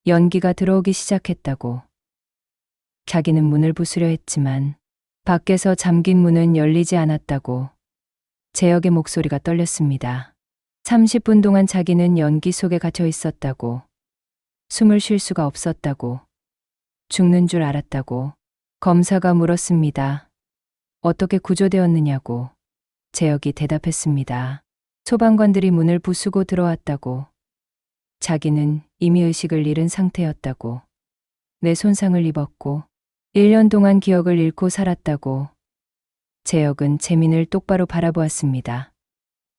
연기가 들어오기 시작했다고. 자기는 문을 부수려 했지만 밖에서 잠긴 문은 열리지 않았다고. 재혁의 목소리가 떨렸습니다. 30분 동안 자기는 연기 속에 갇혀 있었다고. 숨을 쉴 수가 없었다고. 죽는 줄 알았다고. 검사가 물었습니다. 어떻게 구조되었느냐고. 재혁이 대답했습니다. 소방관들이 문을 부수고 들어왔다고. 자기는 이미 의식을 잃은 상태였다고. 내 손상을 입었고 1년 동안 기억을 잃고 살았다고. 재혁은 재민을 똑바로 바라보았습니다.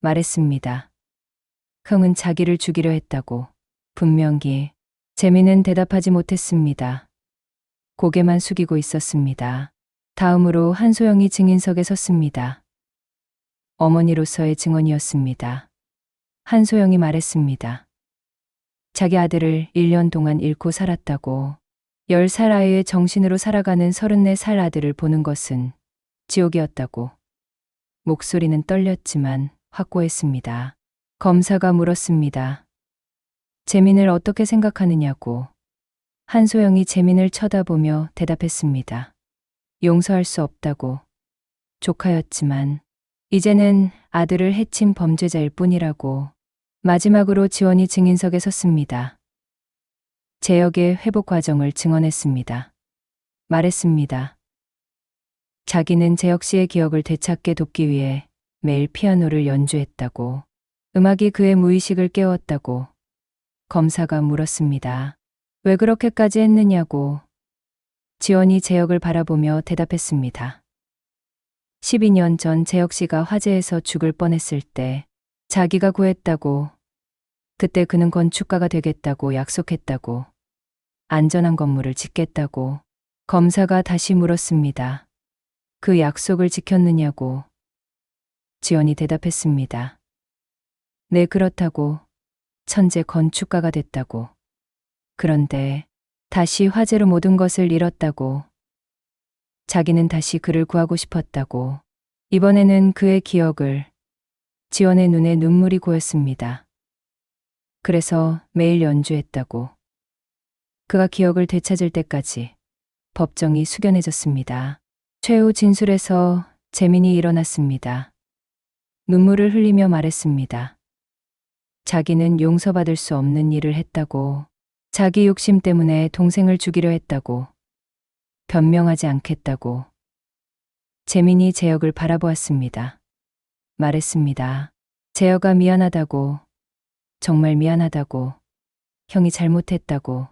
말했습니다. 형은 자기를 죽이려 했다고. 분명히. 재민은 대답하지 못했습니다. 고개만 숙이고 있었습니다. 다음으로 한소영이 증인석에 섰습니다. 어머니로서의 증언이었습니다. 한소영이 말했습니다. 자기 아들을 1년 동안 잃고 살았다고. 10살 아이의 정신으로 살아가는 34살 아들을 보는 것은 지옥이었다고. 목소리는 떨렸지만 확고했습니다. 검사가 물었습니다. 재민을 어떻게 생각하느냐고. 한소영이 재민을 쳐다보며 대답했습니다. 용서할 수 없다고. 조카였지만 이제는 아들을 해친 범죄자일 뿐이라고. 마지막으로 지원이 증인석에 섰습니다. 재혁의 회복 과정을 증언했습니다. 말했습니다. 자기는 재혁 씨의 기억을 되찾게 돕기 위해 매일 피아노를 연주했다고. 음악이 그의 무의식을 깨웠다고. 검사가 물었습니다. 왜 그렇게까지 했느냐고. 지원이 재혁을 바라보며 대답했습니다. 12년 전 재혁 씨가 화재에서 죽을 뻔했을 때 자기가 구했다고. 그때 그는 건축가가 되겠다고 약속했다고. 안전한 건물을 짓겠다고. 검사가 다시 물었습니다. 그 약속을 지켰느냐고. 지원이 대답했습니다. 네, 그렇다고. 천재 건축가가 됐다고. 그런데 다시 화재로 모든 것을 잃었다고. 자기는 다시 그를 구하고 싶었다고. 이번에는 그의 기억을. 지원의 눈에 눈물이 고였습니다. 그래서 매일 연주했다고. 그가 기억을 되찾을 때까지. 법정이 숙연해졌습니다. 최후 진술에서 재민이 일어났습니다. 눈물을 흘리며 말했습니다. 자기는 용서받을 수 없는 일을 했다고. 자기 욕심 때문에 동생을 죽이려 했다고. 변명하지 않겠다고. 재민이 재혁을 바라보았습니다. 말했습니다. 재혁아, 미안하다고. 정말 미안하다고. 형이 잘못했다고.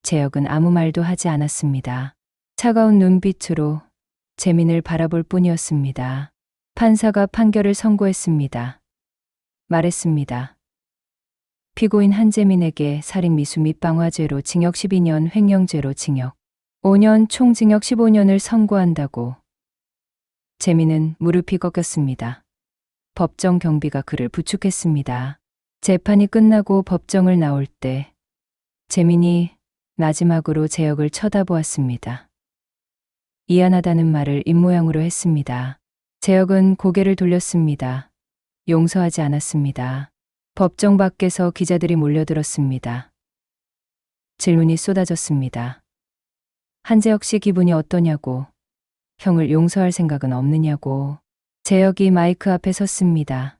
재혁은 아무 말도 하지 않았습니다. 차가운 눈빛으로 재민을 바라볼 뿐이었습니다. 판사가 판결을 선고했습니다. 말했습니다. 피고인 한재민에게 살인미수 및 방화죄로 징역 12년, 횡령죄로 징역 5년, 총 징역 15년을 선고한다고. 재민은 무릎이 꺾였습니다. 법정 경비가 그를 부축했습니다. 재판이 끝나고 법정을 나올 때 재민이 마지막으로 재혁을 쳐다보았습니다. 미안하다는 말을 입모양으로 했습니다. 재혁은 고개를 돌렸습니다. 용서하지 않았습니다. 법정 밖에서 기자들이 몰려들었습니다. 질문이 쏟아졌습니다. 한재혁 씨 기분이 어떠냐고. 형을 용서할 생각은 없느냐고. 재혁이 마이크 앞에 섰습니다.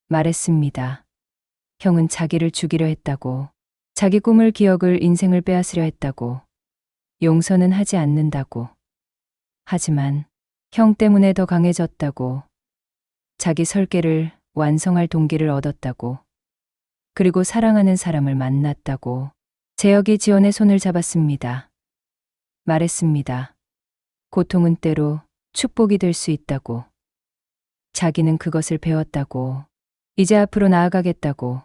말했습니다. 형은 자기를 죽이려 했다고. 자기 꿈을, 기억을, 인생을 빼앗으려 했다고. 용서는 하지 않는다고. 하지만 형 때문에 더 강해졌다고, 자기 설계를 완성할 동기를 얻었다고, 그리고 사랑하는 사람을 만났다고. 재혁이 지원의 손을 잡았습니다. 말했습니다. 고통은 때로 축복이 될 수 있다고. 자기는 그것을 배웠다고. 이제 앞으로 나아가겠다고.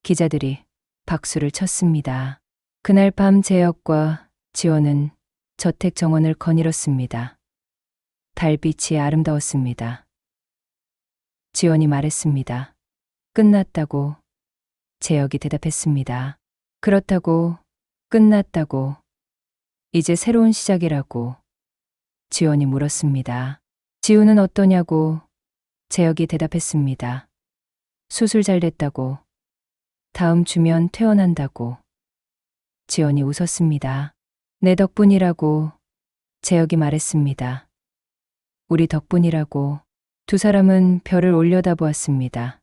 기자들이 박수를 쳤습니다. 그날 밤 재혁과 지원은 저택 정원을 거닐었습니다. 달빛이 아름다웠습니다. 지원이 말했습니다. 끝났다고. 재혁이 대답했습니다. 그렇다고. 끝났다고. 이제 새로운 시작이라고. 지원이 물었습니다. 지우는 어떠냐고. 재혁이 대답했습니다. 수술 잘 됐다고. 다음 주면 퇴원한다고. 지원이 웃었습니다. 내 덕분이라고. 재혁이 말했습니다. 우리 덕분이라고. 두 사람은 별을 올려다보았습니다.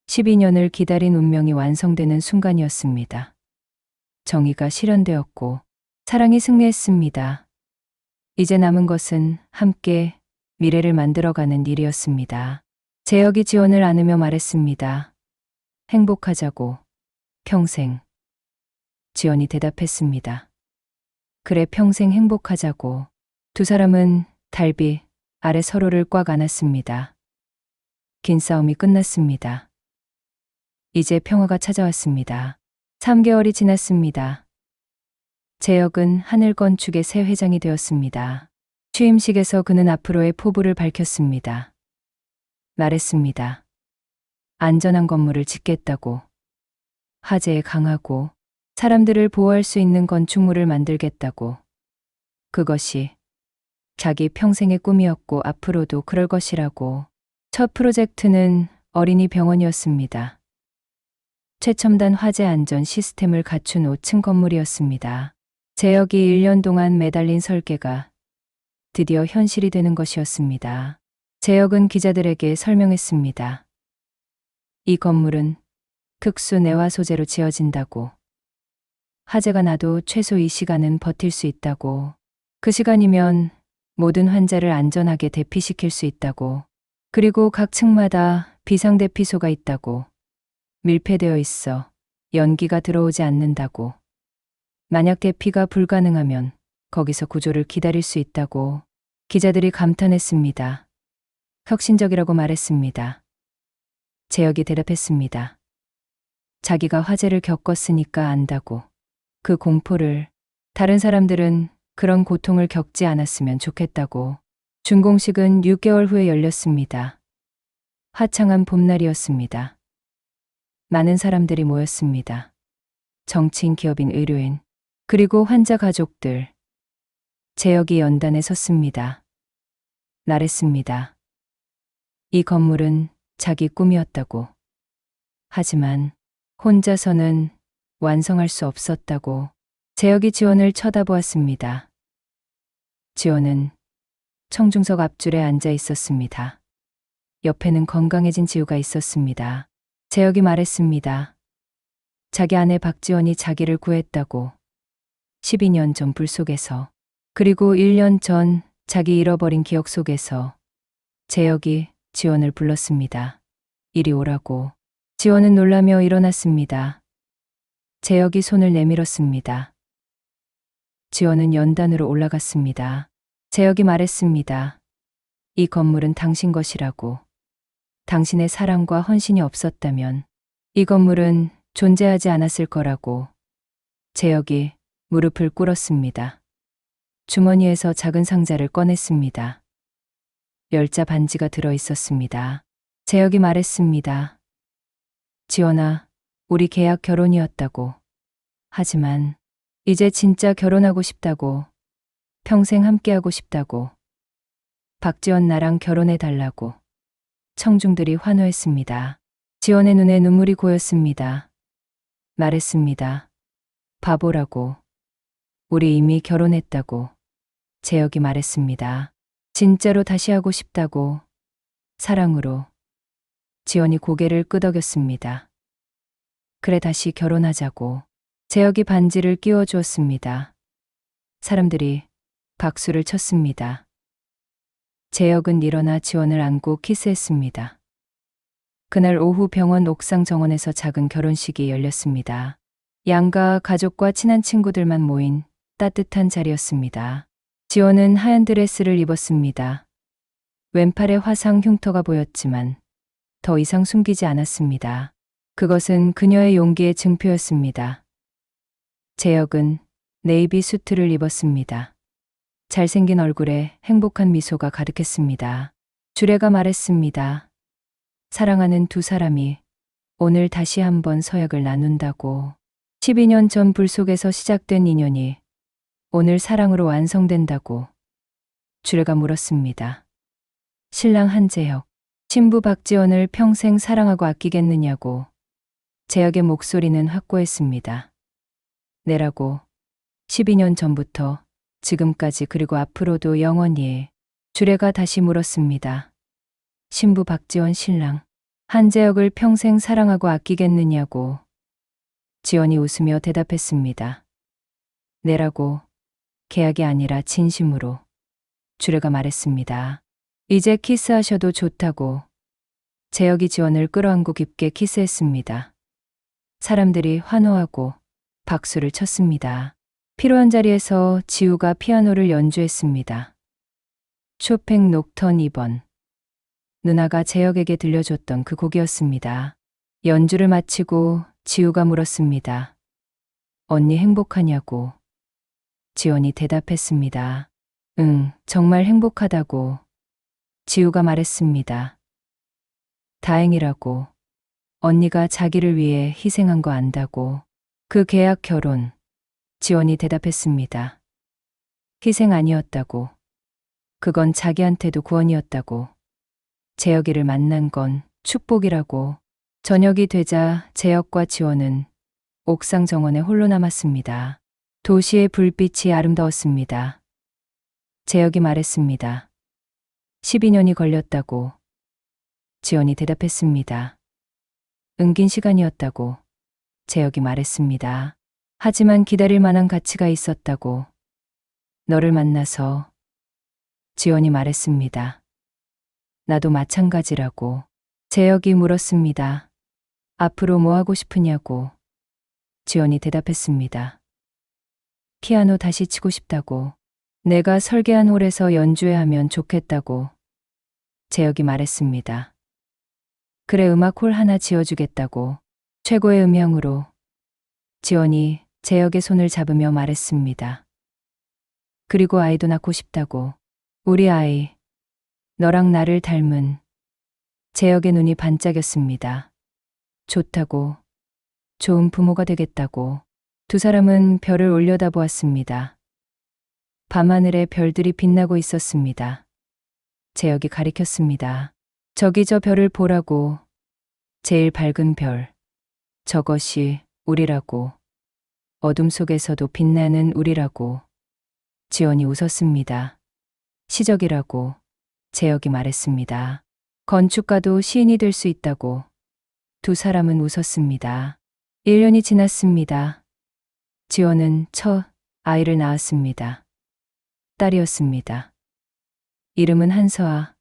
12년을 기다린 운명이 완성되는 순간이었습니다. 정의가 실현되었고 사랑이 승리했습니다. 이제 남은 것은 함께 미래를 만들어가는 일이었습니다. 재혁이 지원을 안으며 말했습니다. 행복하자고. 평생. 지원이 대답했습니다. 그래, 평생 행복하자고. 두 사람은 달빛 아래 서로를 꽉 안았습니다. 긴 싸움이 끝났습니다. 이제 평화가 찾아왔습니다. 3개월이 지났습니다. 재혁은 하늘 건축의 새 회장이 되었습니다. 취임식에서 그는 앞으로의 포부를 밝혔습니다. 말했습니다. 안전한 건물을 짓겠다고. 화재에 강하고 사람들을 보호할 수 있는 건축물을 만들겠다고. 그것이 자기 평생의 꿈이었고 앞으로도 그럴 것이라고. 첫 프로젝트는 어린이 병원이었습니다. 최첨단 화재 안전 시스템을 갖춘 5층 건물이었습니다. 재혁이 1년 동안 매달린 설계가 드디어 현실이 되는 것이었습니다. 재혁은 기자들에게 설명했습니다. 이 건물은 특수 내화 소재로 지어진다고. 화재가 나도 최소 2시간은 버틸 수 있다고. 그 시간이면 모든 환자를 안전하게 대피시킬 수 있다고. 그리고 각 층마다 비상대피소가 있다고. 밀폐되어 있어 연기가 들어오지 않는다고. 만약 대피가 불가능하면 거기서 구조를 기다릴 수 있다고. 기자들이 감탄했습니다. 혁신적이라고 말했습니다. 재혁이 대답했습니다. 자기가 화재를 겪었으니까 안다고. 그 공포를. 다른 사람들은 그런 고통을 겪지 않았으면 좋겠다고. 준공식은 6개월 후에 열렸습니다. 화창한 봄날이었습니다. 많은 사람들이 모였습니다. 정치인, 기업인, 의료인, 그리고 환자 가족들. 재혁이 연단에 섰습니다. 말했습니다. 이 건물은 자기 꿈이었다고. 하지만 혼자서는 완성할 수 없었다고. 재혁이 지원을 쳐다보았습니다. 지원은 청중석 앞줄에 앉아 있었습니다. 옆에는 건강해진 지우가 있었습니다. 재혁이 말했습니다. 자기 아내 박지원이 자기를 구했다고. 12년 전 불 속에서. 그리고 1년 전 자기 잃어버린 기억 속에서. 재혁이 지원을 불렀습니다. 이리 오라고. 지원은 놀라며 일어났습니다. 재혁이 손을 내밀었습니다. 지원은 연단으로 올라갔습니다. 재혁이 말했습니다. 이 건물은 당신 것이라고. 당신의 사랑과 헌신이 없었다면 이 건물은 존재하지 않았을 거라고. 재혁이 무릎을 꿇었습니다. 주머니에서 작은 상자를 꺼냈습니다. 열자 반지가 들어 있었습니다. 재혁이 말했습니다. 지원아, 우리 계약 결혼이었다고. 하지만 이제 진짜 결혼하고 싶다고. 평생 함께하고 싶다고. 박지원 나랑 결혼해 달라고. 청중들이 환호했습니다. 지원의 눈에 눈물이 고였습니다. 말했습니다. 바보라고. 우리 이미 결혼했다고. 재혁이 말했습니다. 진짜로 다시 하고 싶다고. 사랑으로. 지원이 고개를 끄덕였습니다. 그래, 다시 결혼하자고. 재혁이 반지를 끼워 주었습니다. 사람들이 박수를 쳤습니다. 재혁은 일어나 지원을 안고 키스했습니다. 그날 오후 병원 옥상 정원에서 작은 결혼식이 열렸습니다. 양가 가족과 친한 친구들만 모인 따뜻한 자리였습니다. 지원은 하얀 드레스를 입었습니다. 왼팔에 화상 흉터가 보였지만 더 이상 숨기지 않았습니다. 그것은 그녀의 용기의 증표였습니다. 재혁은 네이비 수트를 입었습니다. 잘생긴 얼굴에 행복한 미소가 가득했습니다. 주례가 말했습니다. 사랑하는 두 사람이 오늘 다시 한번 서약을 나눈다고. 12년 전 불 속에서 시작된 인연이 오늘 사랑으로 완성된다고. 주례가 물었습니다. 신랑 한재혁, 신부 박지원을 평생 사랑하고 아끼겠느냐고. 재혁의 목소리는 확고했습니다. 네라고. 12년 전부터 지금까지 그리고 앞으로도 영원히. 주례가 다시 물었습니다. 신부 박지원 신랑, 한재혁을 평생 사랑하고 아끼겠느냐고. 지원이 웃으며 대답했습니다. 네라고. 계약이 아니라 진심으로. 주례가 말했습니다. 이제 키스하셔도 좋다고. 재혁이 지원을 끌어안고 깊게 키스했습니다. 사람들이 환호하고 박수를 쳤습니다. 피로한 자리에서 지우가 피아노를 연주했습니다. 쇼팽 녹턴 2번. 누나가 재혁에게 들려줬던 그 곡이었습니다. 연주를 마치고 지우가 물었습니다. 언니 행복하냐고. 지원이 대답했습니다. 응, 정말 행복하다고. 지우가 말했습니다. 다행이라고. 언니가 자기를 위해 희생한 거 안다고. 그 계약 결혼. 지원이 대답했습니다. 희생 아니었다고. 그건 자기한테도 구원이었다고. 재혁이를 만난 건 축복이라고. 저녁이 되자 재혁과 지원은 옥상 정원에 홀로 남았습니다. 도시의 불빛이 아름다웠습니다. 재혁이 말했습니다. 12년이 걸렸다고. 지원이 대답했습니다. 은긴 시간이었다고. 재혁이 말했습니다. 하지만 기다릴 만한 가치가 있었다고. 너를 만나서. 지원이 말했습니다. 나도 마찬가지라고. 재혁이 물었습니다. 앞으로 뭐 하고 싶으냐고. 지원이 대답했습니다. 피아노 다시 치고 싶다고. 내가 설계한 홀에서 연주회 하면 좋겠다고. 재혁이 말했습니다. 그래, 음악홀 하나 지어주겠다고. 최고의 음향으로. 지원이 재혁의 손을 잡으며 말했습니다. 그리고 아이도 낳고 싶다고. 우리 아이. 너랑 나를 닮은. 재혁의 눈이 반짝였습니다. 좋다고. 좋은 부모가 되겠다고. 두 사람은 별을 올려다보았습니다. 밤하늘에 별들이 빛나고 있었습니다. 재혁이 가리켰습니다. 저기 저 별을 보라고. 제일 밝은 별. 저것이 우리라고. 어둠 속에서도 빛나는 우리라고. 지원이 웃었습니다. 시적이라고. 재혁이 말했습니다. 건축가도 시인이 될 수 있다고. 두 사람은 웃었습니다. 1년이 지났습니다. 지원은 첫 아이를 낳았습니다. 딸이었습니다. 이름은 한서아.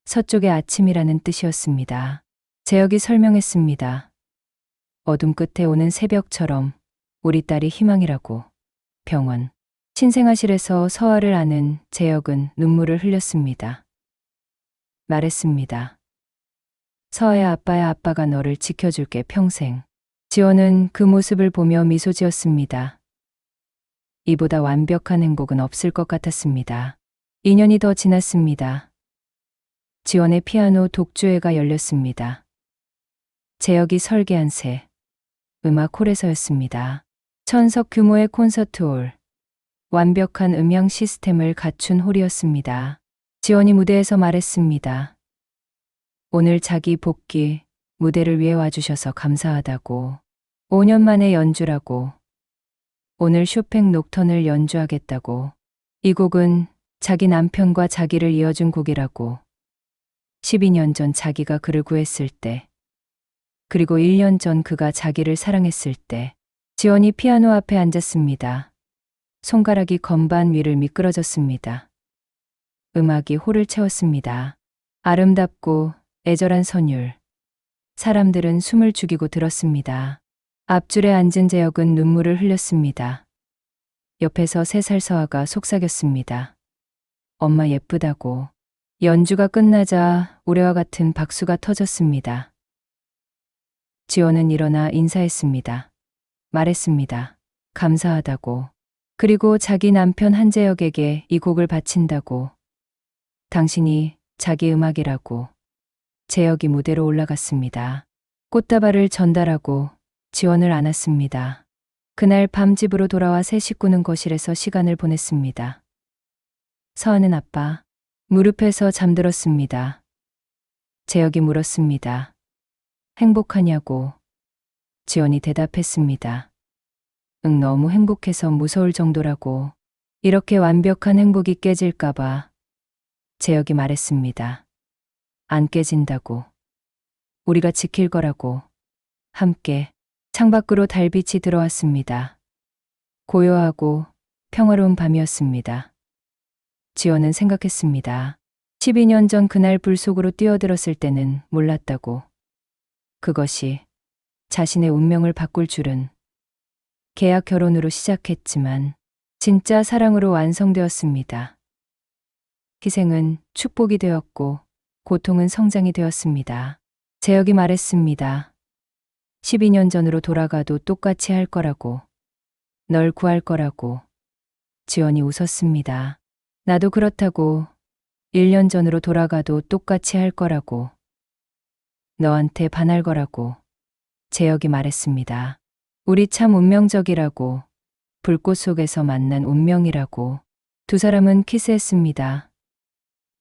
서쪽의 아침이라는 뜻이었습니다. 재혁이 설명했습니다. 어둠 끝에 오는 새벽처럼 우리 딸이 희망이라고. 병원. 신생아실에서 서아를 안은 재혁은 눈물을 흘렸습니다. 말했습니다. 서아의 아빠야, 아빠가 너를 지켜줄게 평생. 지원은 그 모습을 보며 미소 지었습니다. 이보다 완벽한 행복은 없을 것 같았습니다. 2년이 더 지났습니다. 지원의 피아노 독주회가 열렸습니다. 재혁이 설계한 새 음악홀에서였습니다. 1000석 규모의 콘서트홀. 완벽한 음향 시스템을 갖춘 홀이었습니다. 지원이 무대에서 말했습니다. 오늘 자기 복귀 무대를 위해 와주셔서 감사하다고. 5년 만에 연주라고. 오늘 쇼팽 녹턴을 연주하겠다고. 이 곡은 자기 남편과 자기를 이어준 곡이라고. 12년 전 자기가 그를 구했을 때, 그리고 1년 전 그가 자기를 사랑했을 때. 지원이 피아노 앞에 앉았습니다. 손가락이 건반 위를 미끄러졌습니다. 음악이 홀을 채웠습니다. 아름답고 애절한 선율. 사람들은 숨을 죽이고 들었습니다. 앞줄에 앉은 재혁은 눈물을 흘렸습니다. 옆에서 3살 서아가 속삭였습니다. 엄마 예쁘다고. 연주가 끝나자 우레와 같은 박수가 터졌습니다. 지원은 일어나 인사했습니다. 말했습니다. 감사하다고. 그리고 자기 남편 한재혁에게 이 곡을 바친다고. 당신이 자기 음악이라고. 재혁이 무대로 올라갔습니다. 꽃다발을 전달하고 지원을 안았습니다. 그날 밤 집으로 돌아와 세 식구는 거실에서 시간을 보냈습니다. 서아는 아빠, 무릎에서 잠들었습니다. 재혁이 물었습니다. 행복하냐고. 지원이 대답했습니다. 응, 너무 행복해서 무서울 정도라고. 이렇게 완벽한 행복이 깨질까봐. 재혁이 말했습니다. 안 깨진다고. 우리가 지킬 거라고. 함께 창밖으로 달빛이 들어왔습니다. 고요하고 평화로운 밤이었습니다. 지원은 생각했습니다. 12년 전 그날 불 속으로 뛰어들었을 때는 몰랐다고. 그것이 자신의 운명을 바꿀 줄은. 계약 결혼으로 시작했지만 진짜 사랑으로 완성되었습니다. 희생은 축복이 되었고 고통은 성장이 되었습니다. 재혁이 말했습니다. 12년 전으로 돌아가도 똑같이 할 거라고. 널 구할 거라고. 지원이 웃었습니다. 나도 그렇다고. 1년 전으로 돌아가도 똑같이 할 거라고. 너한테 반할 거라고. 재혁이 말했습니다. 우리 참 운명적이라고. 불꽃 속에서 만난 운명이라고. 두 사람은 키스했습니다.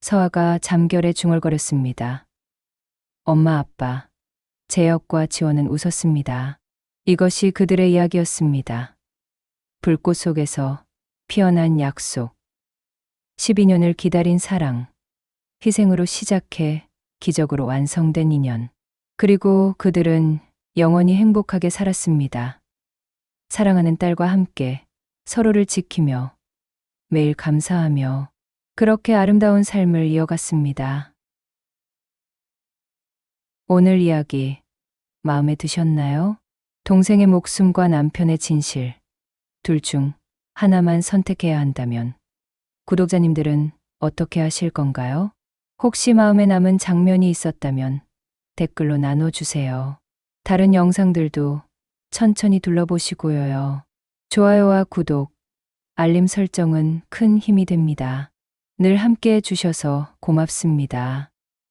서아가 잠결에 중얼거렸습니다. 엄마 아빠. 재혁과 지원은 웃었습니다. 이것이 그들의 이야기였습니다. 불꽃 속에서 피어난 약속. 12년을 기다린 사랑. 희생으로 시작해 기적으로 완성된 인연. 그리고 그들은 영원히 행복하게 살았습니다. 사랑하는 딸과 함께 서로를 지키며 매일 감사하며 그렇게 아름다운 삶을 이어갔습니다. 오늘 이야기 마음에 드셨나요? 동생의 목숨과 남편의 진실. 둘 중 하나만 선택해야 한다면 구독자님들은 어떻게 하실 건가요? 혹시 마음에 남은 장면이 있었다면 댓글로 나눠주세요. 다른 영상들도 천천히 둘러보시고요. 좋아요와 구독, 알림 설정은 큰 힘이 됩니다. 늘 함께 해주셔서 고맙습니다.